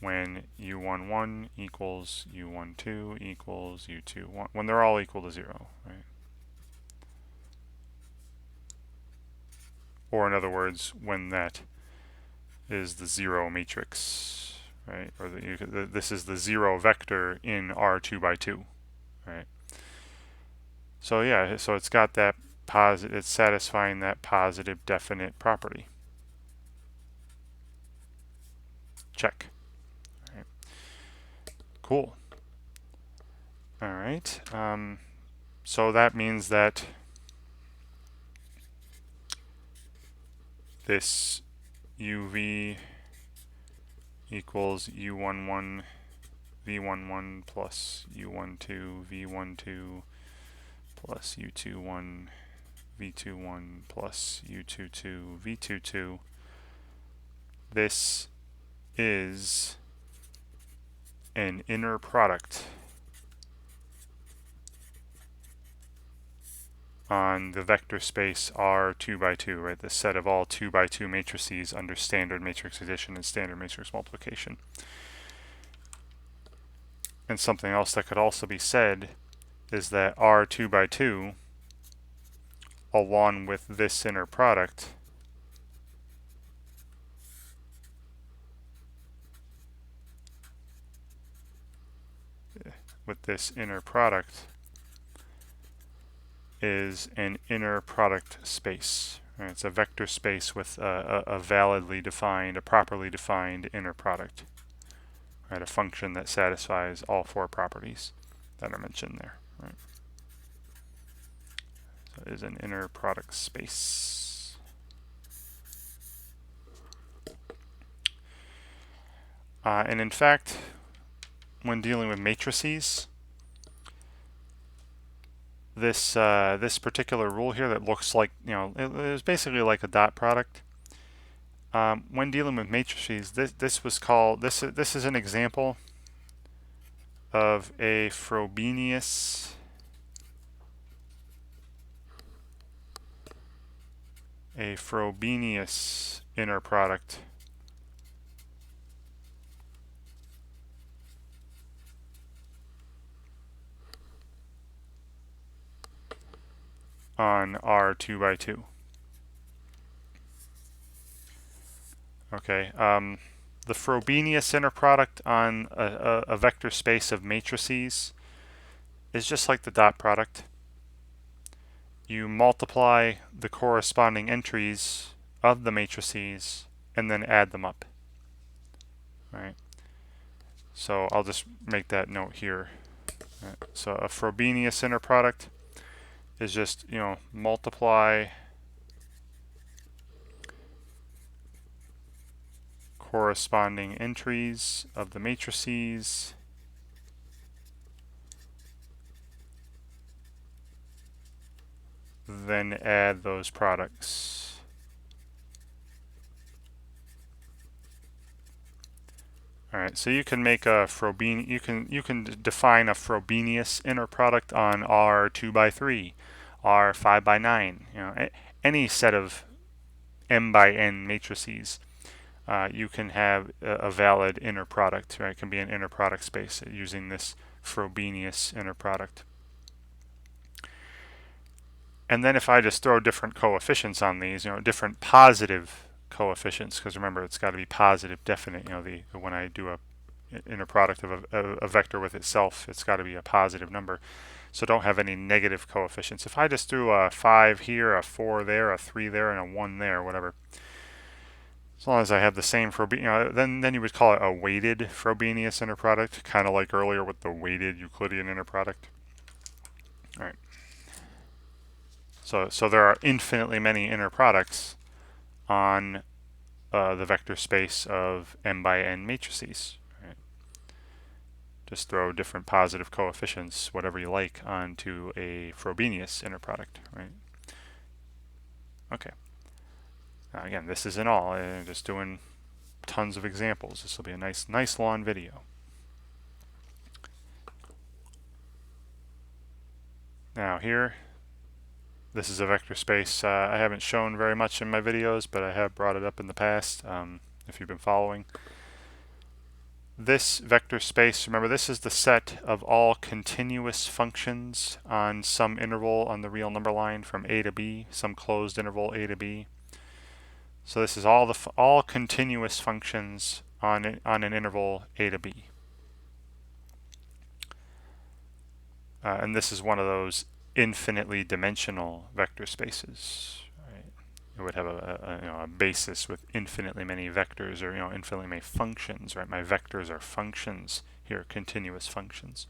when u11 equals u12 equals u21, when they're all equal to 0, right? Or in other words, when that is the 0 matrix, right? Or this is the 0 vector in R2 by 2, right? So yeah, so it's got that positive, it's satisfying that positive definite property. Check. All right. Cool. All right. So that means that this uv equals u11 v11 plus u12 v12 plus u21 v21 plus u22 v22. This is an inner product on the vector space R2 by 2, right? The set of all 2 by 2 matrices under standard matrix addition and standard matrix multiplication. And something else that could also be said is that R2 by 2, along with this inner product, is an inner product space. Right? It's a vector space with a validly defined, a properly defined inner product. Right? A function that satisfies all 4 properties that are mentioned there. Right? So it is an inner product space. And in fact, when dealing with matrices, this particular rule here that looks like, it is basically like a dot product. When dealing with matrices, this is an example of a Frobenius inner product on R2 by 2. Okay, the Frobenius inner product on a vector space of matrices is just like the dot product. You multiply the corresponding entries of the matrices and then add them up. Right. So I'll just make that note here. Right. So a Frobenius inner product is just, multiply corresponding entries of the matrices then add those products. All right, so you can make a you can define a Frobenius inner product on R2 by 3, are 5 by 9. Any set of m by n matrices, you can have a valid inner product, right? It can be an inner product space using this Frobenius inner product. And then if I just throw different coefficients on these, different positive coefficients, because remember it's got to be positive definite. When I do a inner product of a vector with itself, it's got to be a positive number. So don't have any negative coefficients. If I just threw a 5 here, a 4 there, a 3 there, and a 1 there, whatever, as long as I have the same Frobenius, then you would call it a weighted Frobenius inner product, kind of like earlier with the weighted Euclidean inner product. All right. So there are infinitely many inner products on the vector space of m by n matrices. Right? Just throw different positive coefficients, whatever you like, onto a Frobenius inner product. Right? Okay. Now again, this isn't all. I'm just doing tons of examples. This will be a nice long video. Now here, this is a vector space I haven't shown very much in my videos, but I have brought it up in the past if you've been following. This vector space, remember, this is the set of all continuous functions on some interval on the real number line from a to b, some closed interval a to b. So this is all continuous functions on an interval a to b. And this is one of those infinitely dimensional vector spaces. Right? It would have a basis with infinitely many vectors, or infinitely many functions. Right? My vectors are functions here, continuous functions.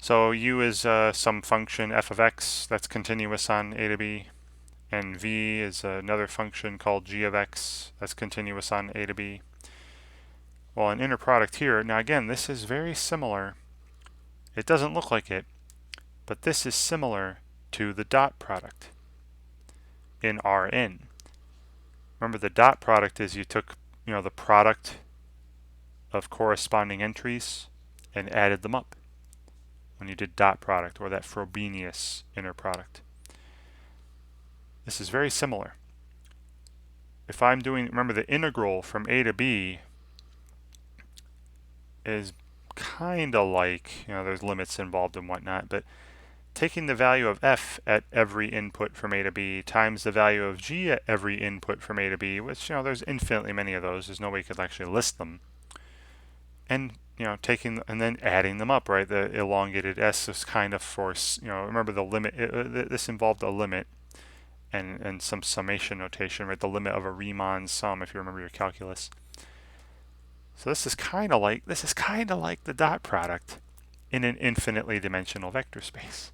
So u is some function f of x that's continuous on a to b, and v is another function called g of x that's continuous on a to b. Well, an inner product here. Now again, this is very similar. It doesn't look like it, but this is similar to the dot product in Rn. Remember, the dot product is you took the product of corresponding entries and added them up when you did dot product, or that Frobenius inner product. This is very similar. If I'm doing, remember, the integral from a to b is kind of like, there's limits involved and whatnot, but taking the value of f at every input from a to b times the value of g at every input from a to b, which there's infinitely many of those. There's no way you could actually list them. And taking and then adding them up, right? The elongated s is kind of for remember the limit. This involved a limit and some summation notation, right? The limit of a Riemann sum, if you remember your calculus. So this is kind of like the dot product in an infinitely dimensional vector space,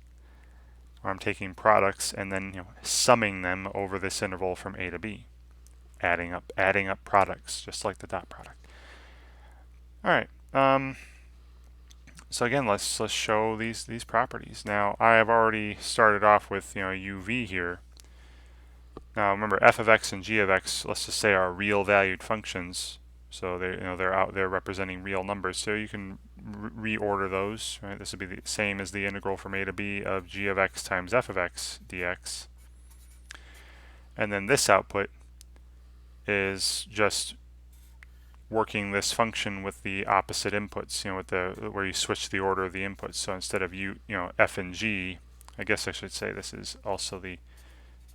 where I'm taking products and then summing them over this interval from a to b, adding up products, just like the dot product. All right. So again, let's show these properties. Now I have already started off with uv here. Now remember, f of x and g of x, let's just say, are real valued functions. So they're out there representing real numbers. So you can reorder those. Right? This would be the same as the integral from a to b of g of x times f of x dx. And then this output is just working this function with the opposite inputs. With where you switch the order of the inputs. So instead of f and g, I guess I should say this is also the.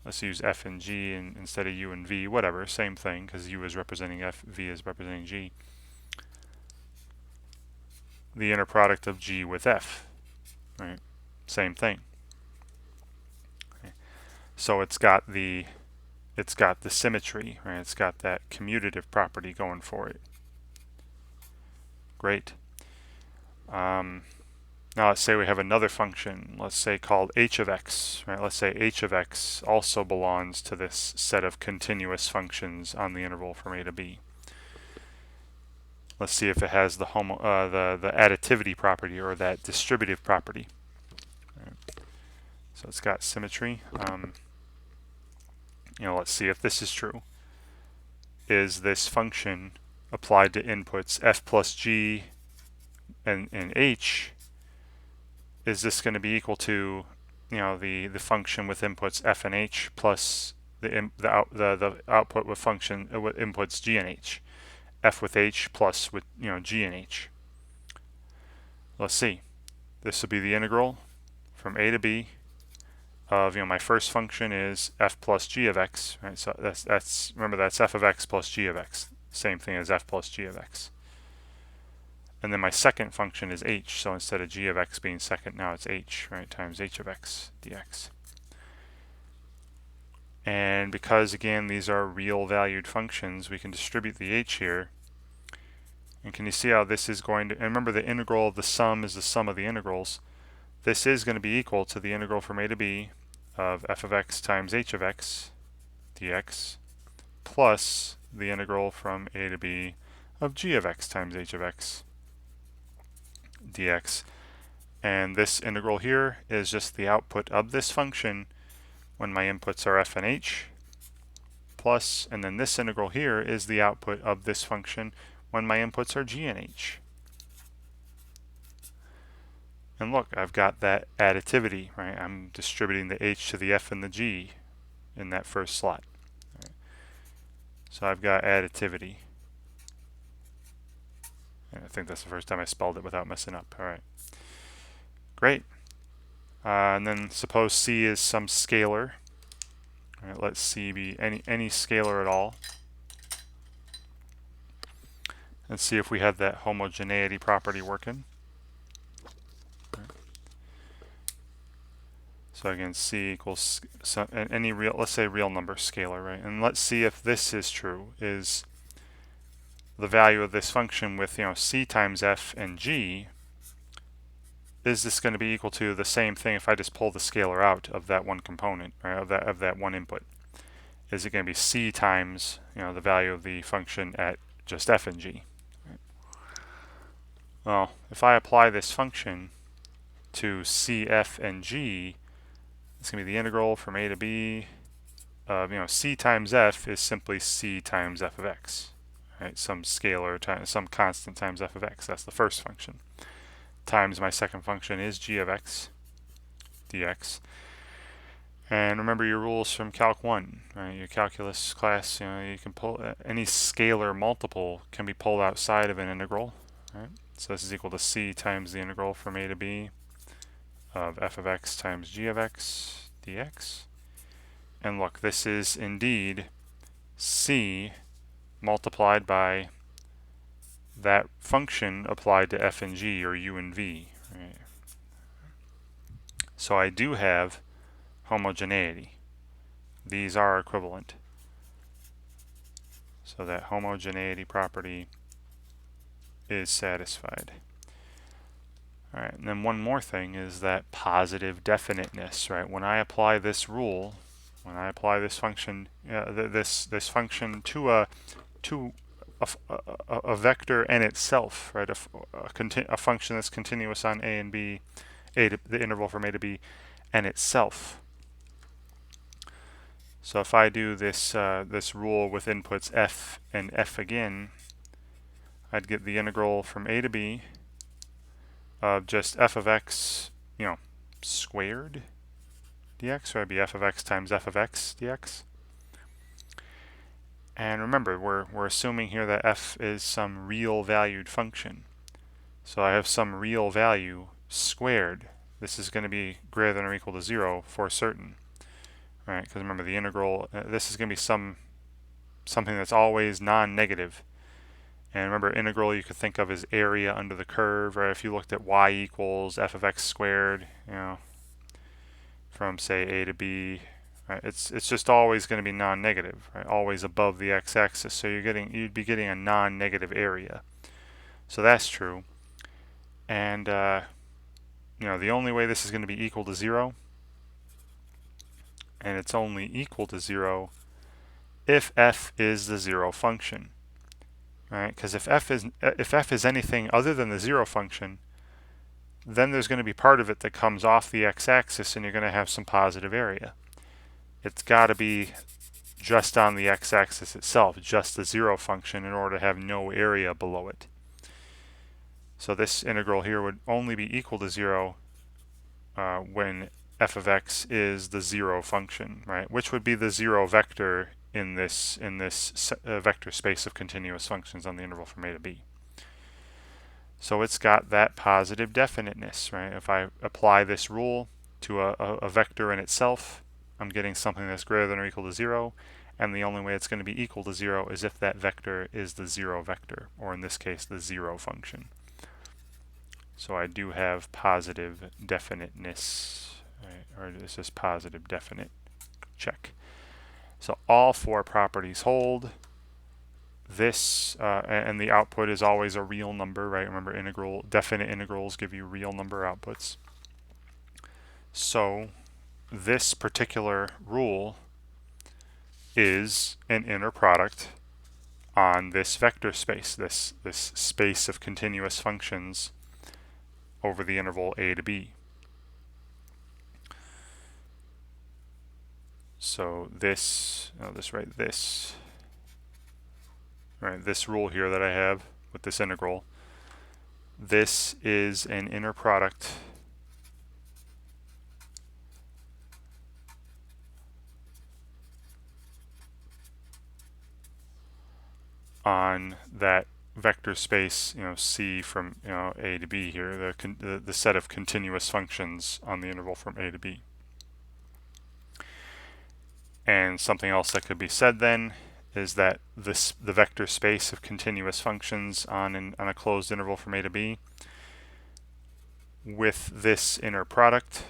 Let's use f and g instead of u and v, whatever, same thing, because u is representing f, v is representing g. The inner product of g with f, right? Same thing. Okay. So it's got the symmetry, right? It's got that commutative property going for it. Great. Now let's say we have another function, let's say called h of x, right? Let's say h of x also belongs to this set of continuous functions on the interval from a to b. Let's see if it has the additivity property, or that distributive property. Right. So it's got symmetry. Let's see if this is true. Is this function applied to inputs f plus g and h? Is this going to be equal to, the function with inputs f and h plus the output with function with inputs g and h, f with h plus with g and h. Let's see. This will be the integral from a to b of my first function is f plus g of x, right? So that's remember that's f of x plus g of x, same thing as f plus g of x. And then my second function is h, so instead of g of x being second, now it's h, right, times h of x dx. And because, again, these are real valued functions, we can distribute the h here. And can you see how this is going to, and remember the integral of the sum is the sum of the integrals. This is going to be equal to the integral from a to b of f of x times h of x dx plus the integral from a to b of g of x times h of x dx. And this integral here is just the output of this function when my inputs are f and h, plus, and then this integral here is the output of this function when my inputs are g and h. And look, I've got that additivity, right? I'm distributing the h to the f and the g in that first slot. Right? So I've got additivity. And I think that's the first time I spelled it without messing up. All right. Great. And then suppose C is some scalar. All right, let C be any scalar at all. Let's see if we have that homogeneity property working. Right. So again, C equals any real, let's say real number scalar, right? And let's see if this is true. Is the value of this function with C times f and g, is this going to be equal to the same thing if I just pull the scalar out of that one component, right, of that one input? Is it going to be C times the value of the function at just f and g? Right? Well, if I apply this function to C, f, and g, it's going to be the integral from a to b of C times f is simply C times f of x, right? Some scalar times some constant times f of x. That's the first function. Times my second function is g of x dx. And remember your rules from Calc 1, right? Your calculus class, you can pull any scalar multiple can be pulled outside of an integral, right? So this is equal to C times the integral from a to b of f of x times g of x dx. And look, this is indeed C multiplied by that function applied to f and g, or u and v. Right? So I do have homogeneity. These are equivalent. So that homogeneity property is satisfied. All right, and then one more thing is that positive definiteness, right? When I apply this rule, when I apply this function, this function to a vector n itself, right? A function that's continuous on a and b, the interval from a to b, n itself. So if I do this this rule with inputs f and f again, I'd get the integral from a to b of just f of x, squared dx, so it'd be f of x times f of x dx. And remember, we're assuming here that f is some real valued function. So I have some real value squared. This is going to be greater than or equal to 0 for certain. Right? Because remember, the integral, this is going to be something that's always non-negative. And remember, integral you could think of as area under the curve, right? If you looked at y equals f of x squared, from say a to b, right? It's just always going to be non-negative, right? Always above the x-axis. So you'd be getting a non-negative area. So that's true. And the only way this is going to be equal to 0, and it's only equal to 0 if f is the 0 function. Right? Because if f is anything other than the 0 function, then there's going to be part of it that comes off the x-axis and you're going to have some positive area. It's got to be just on the x-axis itself, just the 0 function, in order to have no area below it. So this integral here would only be equal to 0 when f of x is the zero function, right? Which would be the zero vector in this vector space of continuous functions on the interval from a to b. So it's got that positive definiteness, right? If I apply this rule to a vector in itself, I'm getting something that's greater than or equal to 0, and the only way it's going to be equal to 0 is if that vector is the zero vector, or in this case, the zero function. So I do have positive definiteness, right? Or this is positive definite, check. So all four properties hold. This, and the output is always a real number, right? Remember, definite integrals give you real number outputs. So this particular rule is an inner product on this vector space, this space of continuous functions over the interval a to b. So this, this rule here that I have with this integral, this is an inner product on that vector space, C from a to b here, the set of continuous functions on the interval from a to b. And something else that could be said then is that the vector space of continuous functions on a closed interval from a to b with this inner product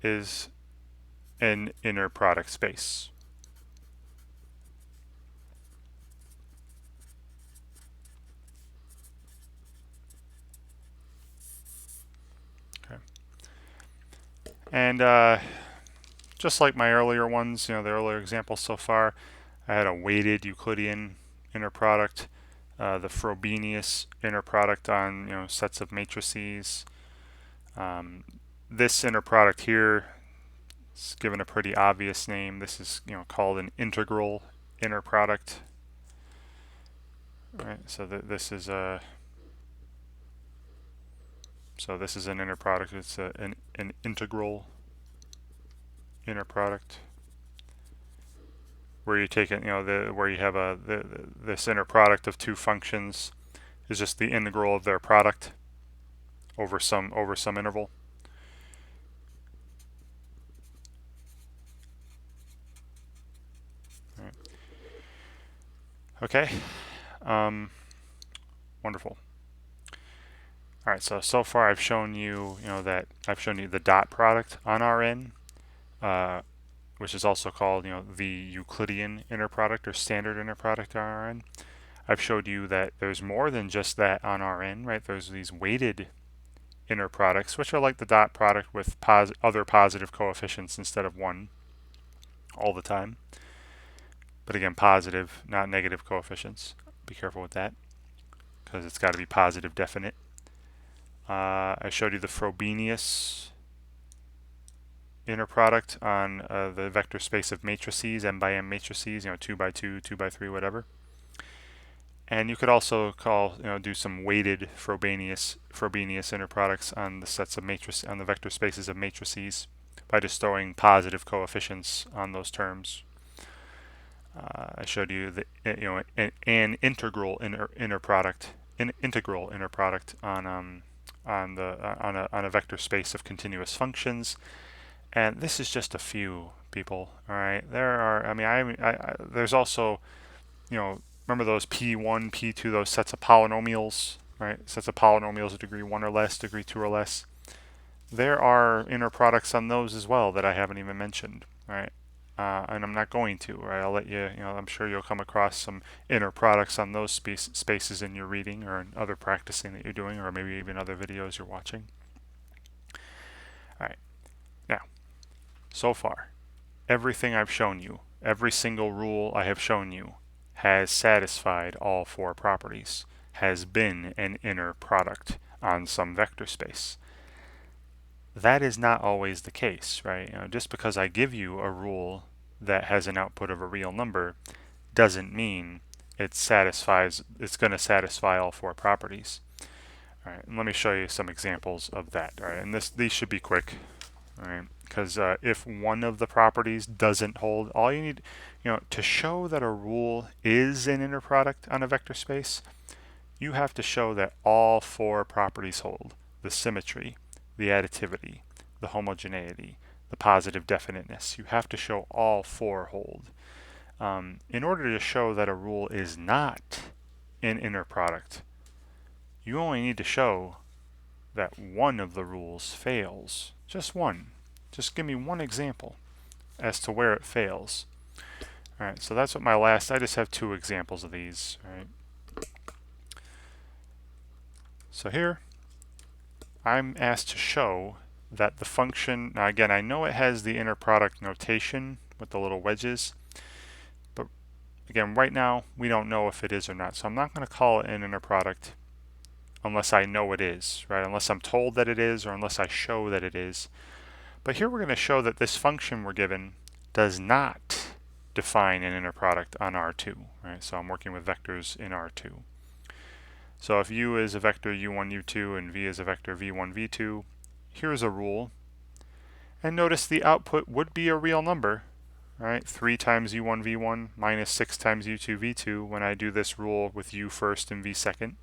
is an inner product space. Okay. And just like my earlier ones, the earlier examples so far, I had a weighted Euclidean inner product, the Frobenius inner product on sets of matrices. This inner product here is given a pretty obvious name. This is called an integral inner product. Right. So this is a this is an inner product. It's an integral inner product where you take it, where you have this inner product of two functions is just the integral of their product over some interval. All right. Okay. Wonderful. All right. So far I've shown you, that I've shown you the dot product on Rn, which is also called, the Euclidean inner product or standard inner product on Rn. I've showed you that there's more than just that on Rn, right? There's these weighted inner products, which are like the dot product with other positive coefficients instead of 1 all the time. But again, positive, not negative coefficients. Be careful with that, because it's got to be positive definite. I showed you the Frobenius inner product on the vector space of matrices, m by m matrices, 2 by 2, 2 by 3, whatever. And you could also do some weighted Frobenius inner products on the sets of on the vector spaces of matrices by just throwing positive coefficients on those terms. I showed you an integral inner product on a vector space of continuous functions, and this is just a few, people. All right, there are. There's also, remember those P1, P2, those sets of polynomials, right? Sets of polynomials of degree 1 or less, degree 2 or less. There are inner products on those as well that I haven't even mentioned, right? And I'm not going to, right? I'll let you, I'm sure you'll come across some inner products on those spaces in your reading or in other practicing that you're doing, or maybe even other videos you're watching. All right. Now, so far, everything I've shown you, every single rule I have shown you, has satisfied all four properties, has been an inner product on some vector space. That is not always the case, right? Just because I give you a rule that has an output of a real number doesn't mean it's going to satisfy all four properties. All right, and let me show you some examples of that. All right, and these should be quick. All right, because if one of the properties doesn't hold, all you need, to show that a rule is an inner product on a vector space, you have to show that all four properties hold: the symmetry, the additivity, the homogeneity, the positive definiteness. You have to show all four hold. In order to show that a rule is not an inner product, you only need to show that one of the rules fails. Just one. Just give me one example as to where it fails. All right, so that's what I just have two examples of these. All right. So here, I'm asked to show that the function, now again, I know it has the inner product notation with the little wedges, but again, right now, we don't know if it is or not. So I'm not going to call it an inner product unless I know it is, right? Unless I'm told that it is, or unless I show that it is. But here we're going to show that this function we're given does not define an inner product on R2, right? So I'm working with vectors in R2. So if u is a vector u1, u2, and v is a vector v1, v2, here's a rule. And notice the output would be a real number, right? 3 times u1, v1 minus 6 times u2, v2 when I do this rule with u first and v second.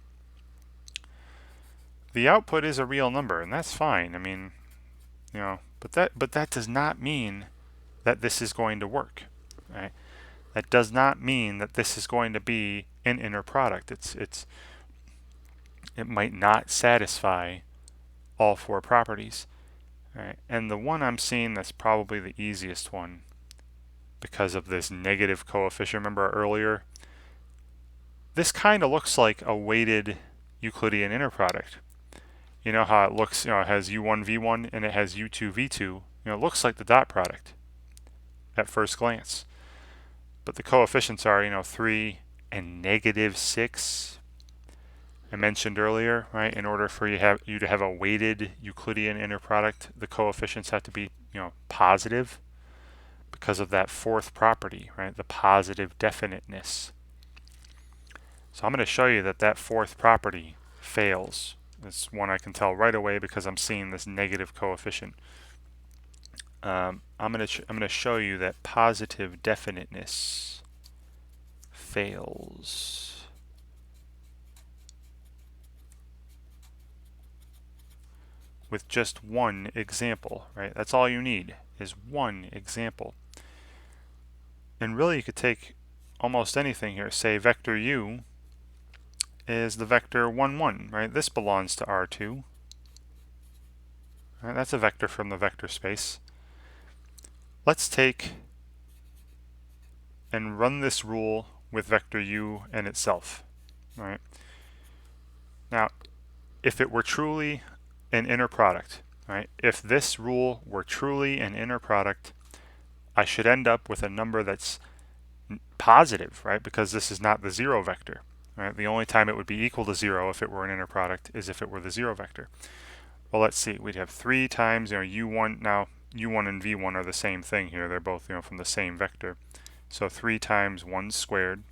The output is a real number, and that's fine. I mean, but that does not mean that this is going to work, right? That does not mean that this is going to be an inner product. It might not satisfy all four properties, right? And the one I'm seeing that's probably the easiest one, because of this negative coefficient. Remember earlier, this kind of looks like a weighted Euclidean inner product. You know how it looks, it has u1, v1, and it has u2, v2. It looks like the dot product at first glance. But the coefficients are, 3 and -6. I mentioned earlier, right, in order for you to have a weighted Euclidean inner product, the coefficients have to be, positive because of that fourth property, right, the positive definiteness. So I'm going to show you that fourth property fails. That's one I can tell right away because I'm seeing this negative coefficient. I'm going to show you that positive definiteness fails. With just one example, right? That's all you need is one example. And really you could take almost anything here. Say vector u is the vector 1, 1, right? This belongs to R2. Right, that's a vector from the vector space. Let's take and run this rule with vector u and itself. Right? Now, if it were truly an inner product, right? If this rule were truly an inner product, I should end up with a number that's positive, right? Because this is not the zero vector. Right? The only time it would be equal to 0 if it were an inner product is if it were the 0 vector. Well, let's see. We'd have 3 times u1. Now, u1 and v1 are the same thing here. They're both from the same vector. So 3 times 1 squared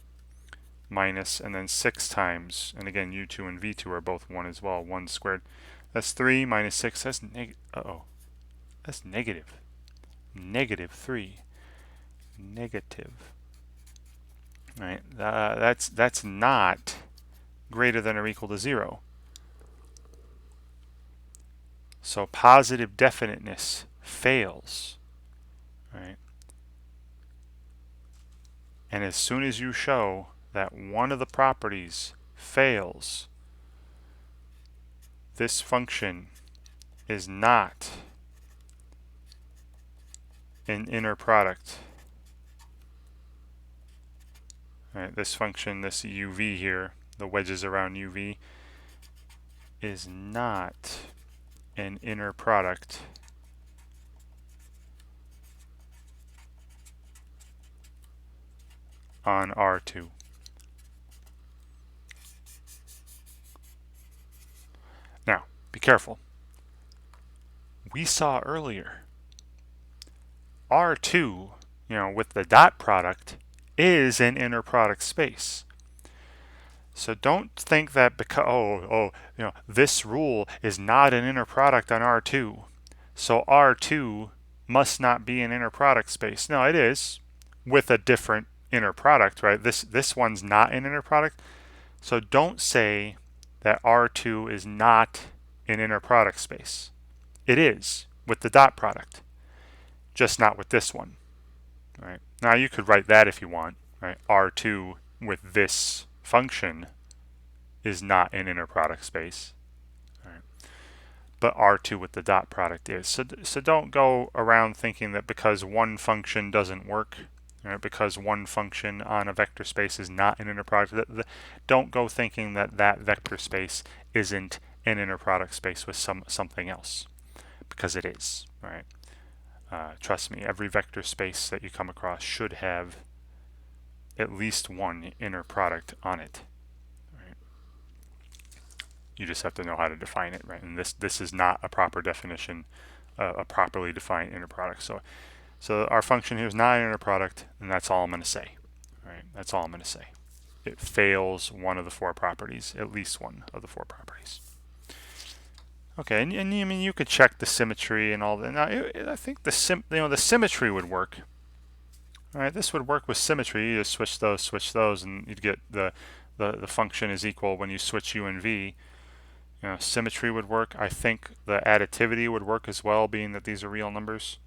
minus, and then 6 times, and again u2 and v2 are both 1 as well, 1 squared. That's 3 minus 6. That's that's negative. Negative 3. Negative. Right? That's not greater than or equal to 0. So positive definiteness fails. Right? And as soon as you show that one of the properties fails, this function is not an inner product. Right, this function, this uv here, the wedges around uv, is not an inner product on R2. Now, be careful. We saw earlier, R2, with the dot product, is an inner product space. So don't think that because this rule is not an inner product on R2, so R2 must not be an inner product space. No, it is, with a different inner product, right? This one's not an inner product. So don't say that R2 is not an inner product space. It is with the dot product, just not with this one, right? Now you could write that if you want, right? R2 with this function is not an inner product space, right? But R2 with the dot product is. So don't go around thinking that because one function doesn't work, right, because one function on a vector space is not an inner product, don't go thinking that that vector space isn't an inner product space with something else, because it is, right? Trust me, every vector space that you come across should have at least one inner product on it. Right? You just have to know how to define it, right? And this is not a proper definition, a properly defined inner product. So our function here is not an inner product, and that's all I'm going to say. Right? That's all I'm going to say. It fails one of the four properties, at least one of the four properties. Okay, and I mean you could check the symmetry and all that. Now I think the symmetry would work. All right, this would work with symmetry. You just switch those, and you'd get the function is equal when you switch u and v. Symmetry would work. I think the additivity would work as well, being that these are real numbers.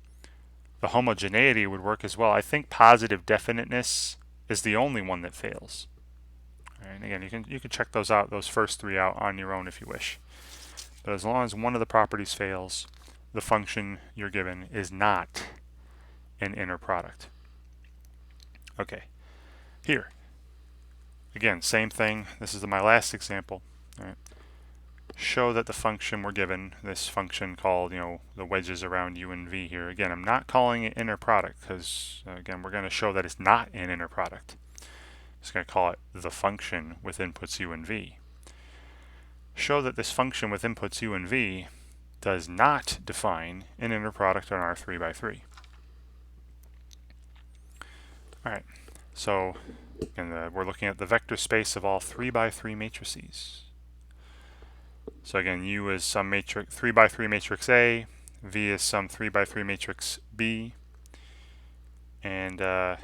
The homogeneity would work as well. I think positive definiteness is the only one that fails. All right, and again, you can check those out, those first three out on your own if you wish. But as long as one of the properties fails, the function you're given is not an inner product. Okay, here. Again, same thing. This is my last example. All right. Show that the function we're given, this function called, the wedges around u and v here. Again, I'm not calling it inner product because, again, we're going to show that it's not an inner product. I'm just going to call it the function with inputs u and v. Show that this function with inputs u and v does not define an inner product on R3 by 3. All right, so we're looking at the vector space of all 3 by 3 matrices. So again, U is some matrix 3 by 3 matrix A, V is some 3 by 3 matrix B, and the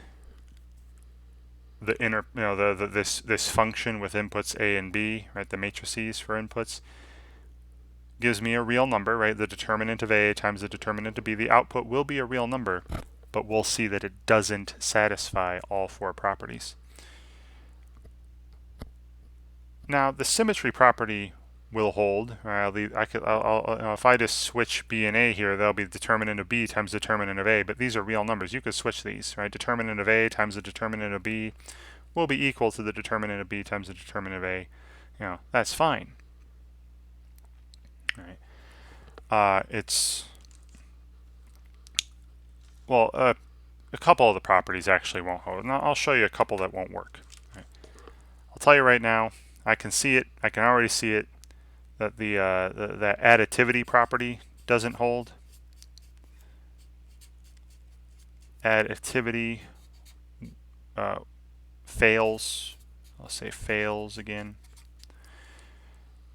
inner, this function with inputs A and B, right? The matrices for inputs gives me a real number, right? The determinant of A times the determinant of B. The output will be a real number, but we'll see that it doesn't satisfy all four properties. Now, the symmetry property will hold. If I just switch B and A here, that'll be the determinant of B times determinant of A, but these are real numbers. You could switch these, right? Determinant of A times the determinant of B will be equal to the determinant of B times the determinant of A. That's fine. All right. A couple of the properties actually won't hold. Now I'll show you a couple that won't work. Right. I'll tell you right now, I can see it. I can already see it, that the additivity property doesn't hold. Additivity fails. I'll say fails again.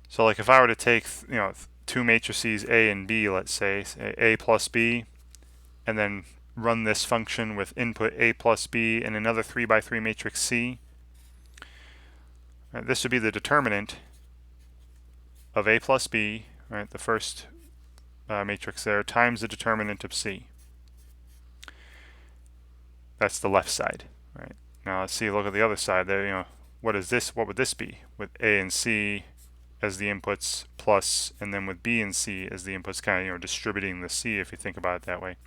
So like if I were to take two matrices A and B, let's say A plus B, and then run this function with input A plus B and another 3 by 3 matrix C, this would be the determinant of A plus B, right, the first matrix there, times the determinant of C. That's the left side, right? Now let's see, look at the other side there. What is this? What would this be? With A and C as the inputs plus, and then with B and C as the inputs, kind of distributing the C if you think about it that way.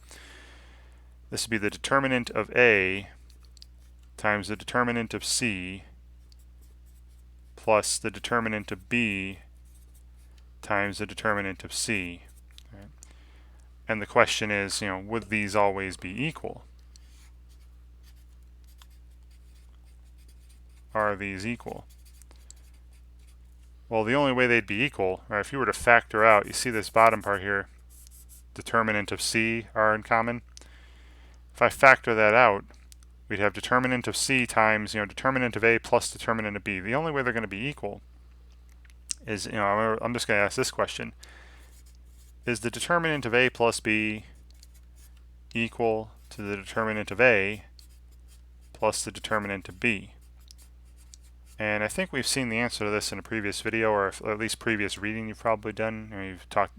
This would be the determinant of A times the determinant of C plus the determinant of B times the determinant of C. Right? And the question is, would these always be equal? Are these equal? Well, the only way they'd be equal, or if you were to factor out, you see this bottom part here, determinant of C are in common. If I factor that out, we'd have determinant of C times, determinant of A plus determinant of B. The only way they're going to be equal is, I'm just going to ask this question. Is the determinant of A plus B equal to the determinant of A plus the determinant of B? And I think we've seen the answer to this in a previous video, or at least previous reading you've probably done. You've talked.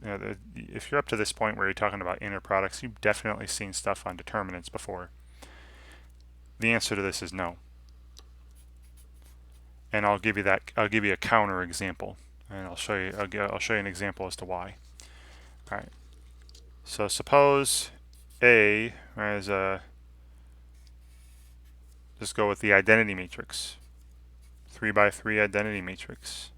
If you're up to this point where you're talking about inner products, you've definitely seen stuff on determinants before. The answer to this is no. And I'll give you a counter example, and I'll show you an example as to why. All right. So suppose A as just go with the identity matrix. 3 by 3 identity matrix.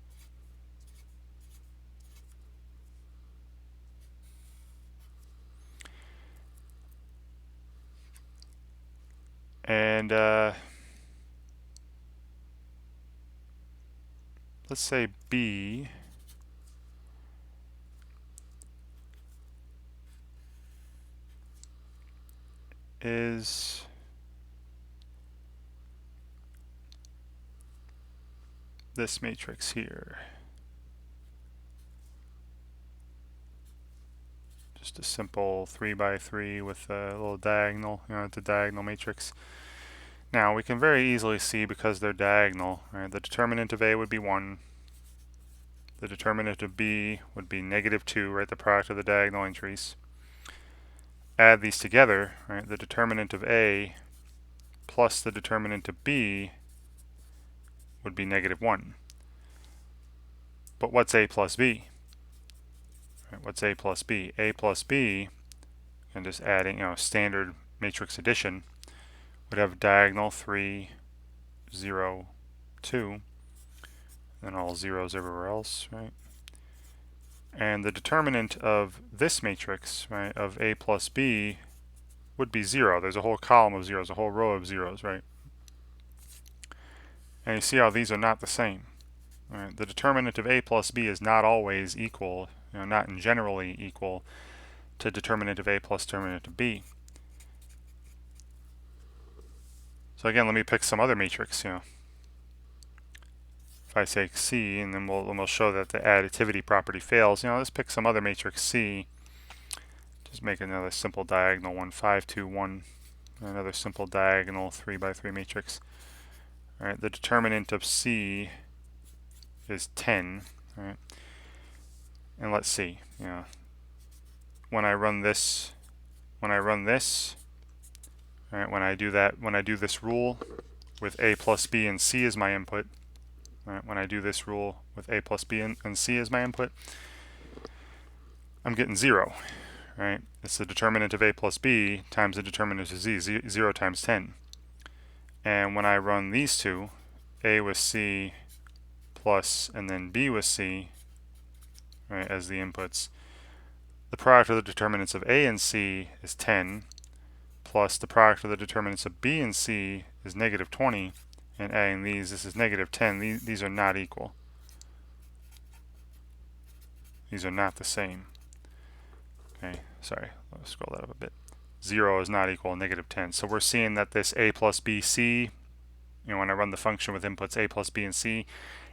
And let's say B is this matrix here. Just a simple 3 by 3 with a little diagonal, it's a diagonal matrix. Now we can very easily see, because they're diagonal, right, the determinant of A would be 1. The determinant of B would be -2, right, the product of the diagonal entries. Add these together, right, the determinant of A plus the determinant of B would be -1. But what's A plus B? Right, what's A plus B? A plus B, and just adding, standard matrix addition, would have diagonal 3, 0, 2, and all zeros everywhere else, right? And the determinant of this matrix, right, of A plus B would be 0. There's a whole column of zeros, a whole row of zeros, right? And you see how these are not the same. Right? The determinant of A plus B is not always equal, not generally equal to determinant of A plus determinant of B. So again, let me pick some other matrix, If I say C, and then we'll show that the additivity property fails. Let's pick some other matrix C. Just make another simple diagonal one, 5, 2, 1. Another simple diagonal 3 by 3 matrix. All right, the determinant of C is 10. All right, and let's see. When I run this, all right, when I do this rule with A plus B and C as my input. Right, when I do this rule with A plus B and C as my input, I'm getting 0. Right? It's the determinant of A plus B times the determinant of Z, 0 times 10. And when I run these two, A with C plus and then B with C, right, as the inputs, the product of the determinants of A and C is 10, plus the product of the determinants of B and C is -20, and adding these, this is -10. These are not equal. These are not the same. Okay, sorry, let's scroll that up a bit. 0 is not equal to -10. So we're seeing that this A plus B, C, when I run the function with inputs A plus B and C,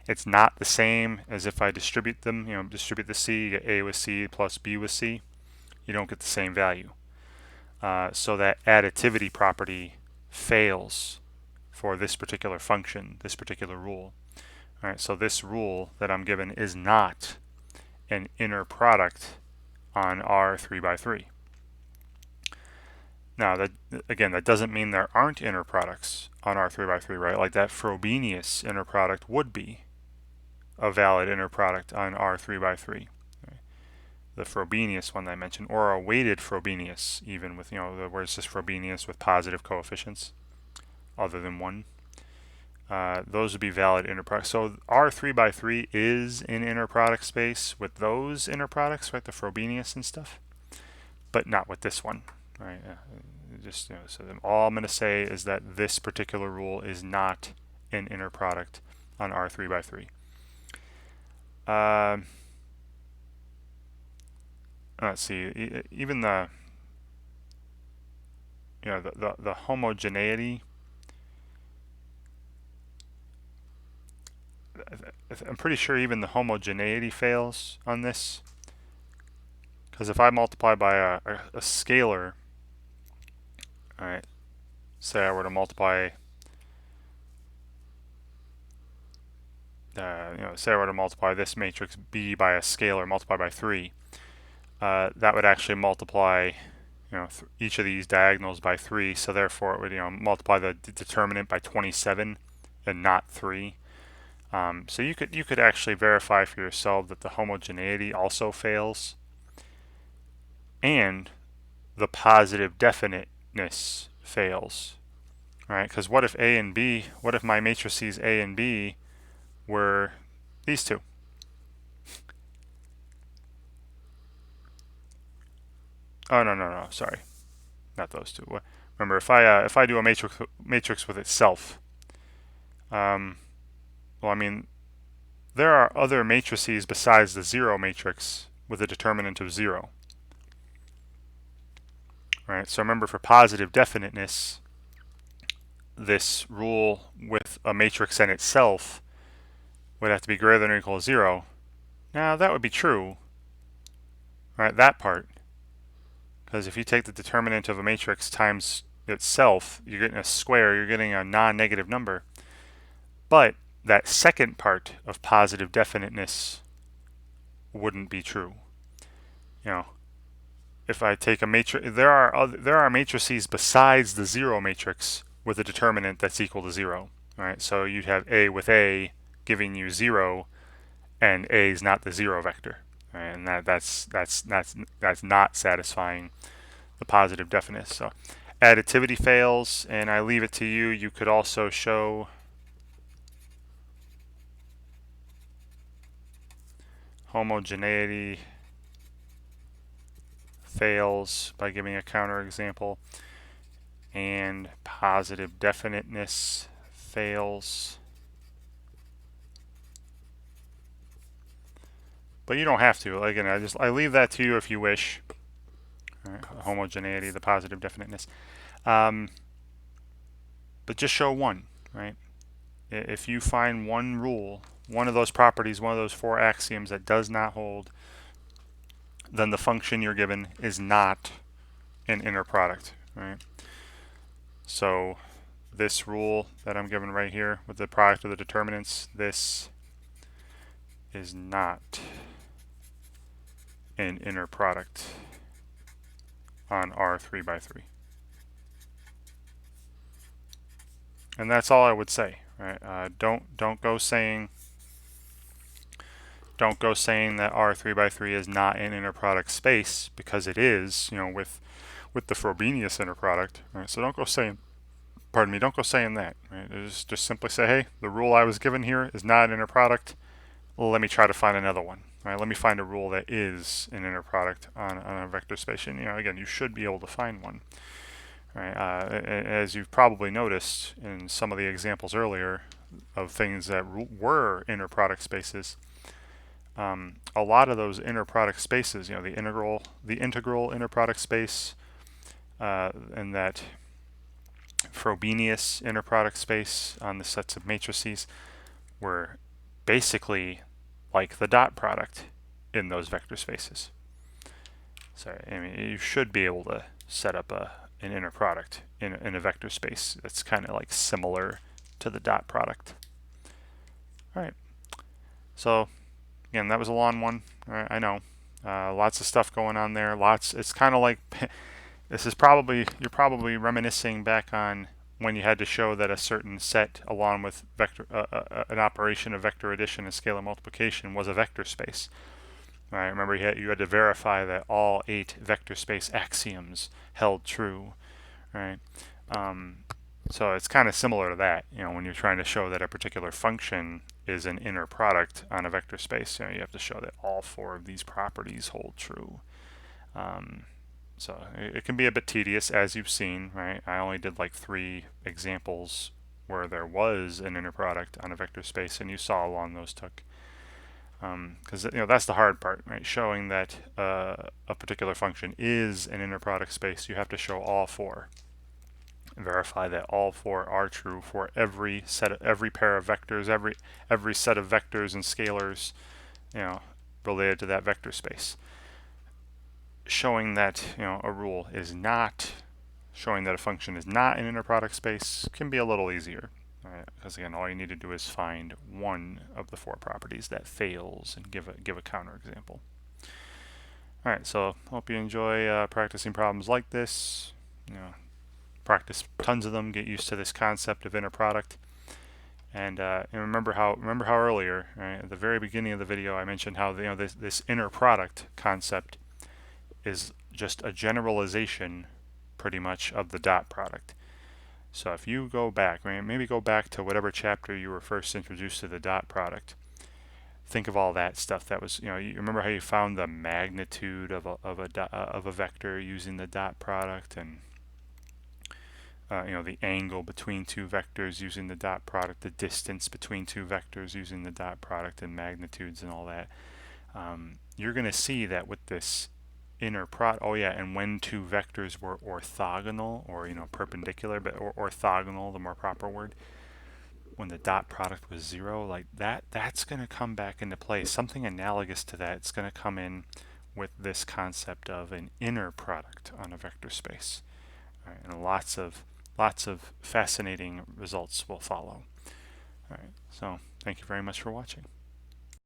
it's not the same as if I distribute them, distribute the C, you get A with C plus B with C. You don't get the same value. So that additivity property fails for this particular function, this particular rule. All right, so this rule that I'm given is not an inner product on R 3 by 3. Now, that doesn't mean there aren't inner products on R 3 by 3, right? Like that Frobenius inner product would be a valid inner product on R 3 by 3. Right? The Frobenius one that I mentioned, or a weighted Frobenius, even with, where it's just Frobenius with positive coefficients other than 1. Those would be valid inner products. So R 3 by 3 is in inner product space with those inner products, right? The Frobenius and stuff, but not with this one, right? So all I'm going to say is that this particular rule is not an inner product on R 3 by 3. Let's see. Even the homogeneity I'm pretty sure even the homogeneity fails on this, because if I multiply by a scalar, all right, say I were to multiply, say I were to multiply this matrix B by a scalar multiplied by 3, that would actually multiply, each of these diagonals by 3. So therefore, it would, multiply the determinant by 27 and not 3. So you could actually verify for yourself that the homogeneity also fails, and the positive definiteness fails, right? Because what if A and B? What if my matrices A and B were these two? Oh no, sorry, not those two. Remember, if I do a matrix with itself, well, I mean, there are other matrices besides the zero matrix with a determinant of 0. Right? So remember, for positive definiteness, this rule with a matrix in itself would have to be greater than or equal to 0. Now, that would be true, right? That part. Because if you take the determinant of a matrix times itself, you're getting a square, you're getting a non-negative number. But that second part of positive definiteness wouldn't be true. If I take a matrix, there are matrices besides the 0 matrix with a determinant that's equal to 0. Right? So you'd have A with A giving you 0, and A is not the 0 vector. Right? And that's not satisfying the positive definiteness. So additivity fails, and I leave it to you. You could also show homogeneity fails by giving a counterexample, and positive definiteness fails. But you don't have to. Again, I leave that to you if you wish. Right, homogeneity, the positive definiteness. But just show one, right? If you find one rule, one of those properties, one of those 4 axioms that does not hold, then the function you're given is not an inner product, right? So this rule that I'm given right here with the product of the determinants, this is not an inner product on R3 by 3. And that's all I would say, right? Don't go saying that R3 by 3 is not an inner product space, because it is, with the Frobenius inner product, right? So don't go saying that, right? Just simply say, hey, the rule I was given here is not an inner product. Well, let me try to find another one, right? Let me find a rule that is an inner product on a vector space. And again, you should be able to find one, right? As you've probably noticed in some of the examples earlier of things that were inner product spaces, a lot of those inner product spaces, the integral inner product space, and that Frobenius inner product space on the sets of matrices were basically like the dot product in those vector spaces. So I mean, you should be able to set up an inner product in a vector space that's kind of like similar to the dot product. All right. So again, that was a long one. All right, I know. Lots of stuff going on there. It's kind of like you're probably reminiscing back on when you had to show that a certain set, along with an operation of vector addition and scalar multiplication, was a vector space. Right? Remember, you had to verify that all 8 vector space axioms held true. Right? So it's kind of similar to that. When you're trying to show that a particular function is an inner product on a vector space, you have to show that all 4 of these properties hold true. So it can be a bit tedious, as you've seen, right? I only did like 3 examples where there was an inner product on a vector space, and you saw how long those took. Because that's the hard part, right? Showing that a particular function is an inner product space, you have to show all 4. verify that all four are true for every pair of vectors, every set of vectors and scalars, related to that vector space. Showing that a rule is not, showing that a function is not an inner product space can be a little easier, right? Because again, all you need to do is find one of the four properties that fails and give a counterexample. All right, so hope you enjoy practicing problems like this. Practice tons of them, get used to this concept of inner product. And remember how earlier, right, at the very beginning of the video, I mentioned how this inner product concept is just a generalization, pretty much, of the dot product. So if you go back, maybe go back to whatever chapter you were first introduced to the dot product. Think of all that stuff that was, you remember how you found the magnitude of a vector using the dot product, and the angle between two vectors using the dot product, the distance between two vectors using the dot product, and magnitudes and all that. You're going to see that with this inner product, and when two vectors were orthogonal, or perpendicular, but orthogonal, the more proper word, when the dot product was 0, like that's going to come back into play. Something analogous to that, it's going to come in with this concept of an inner product on a vector space. All right, and lots of fascinating results will follow. All right, so thank you very much for watching.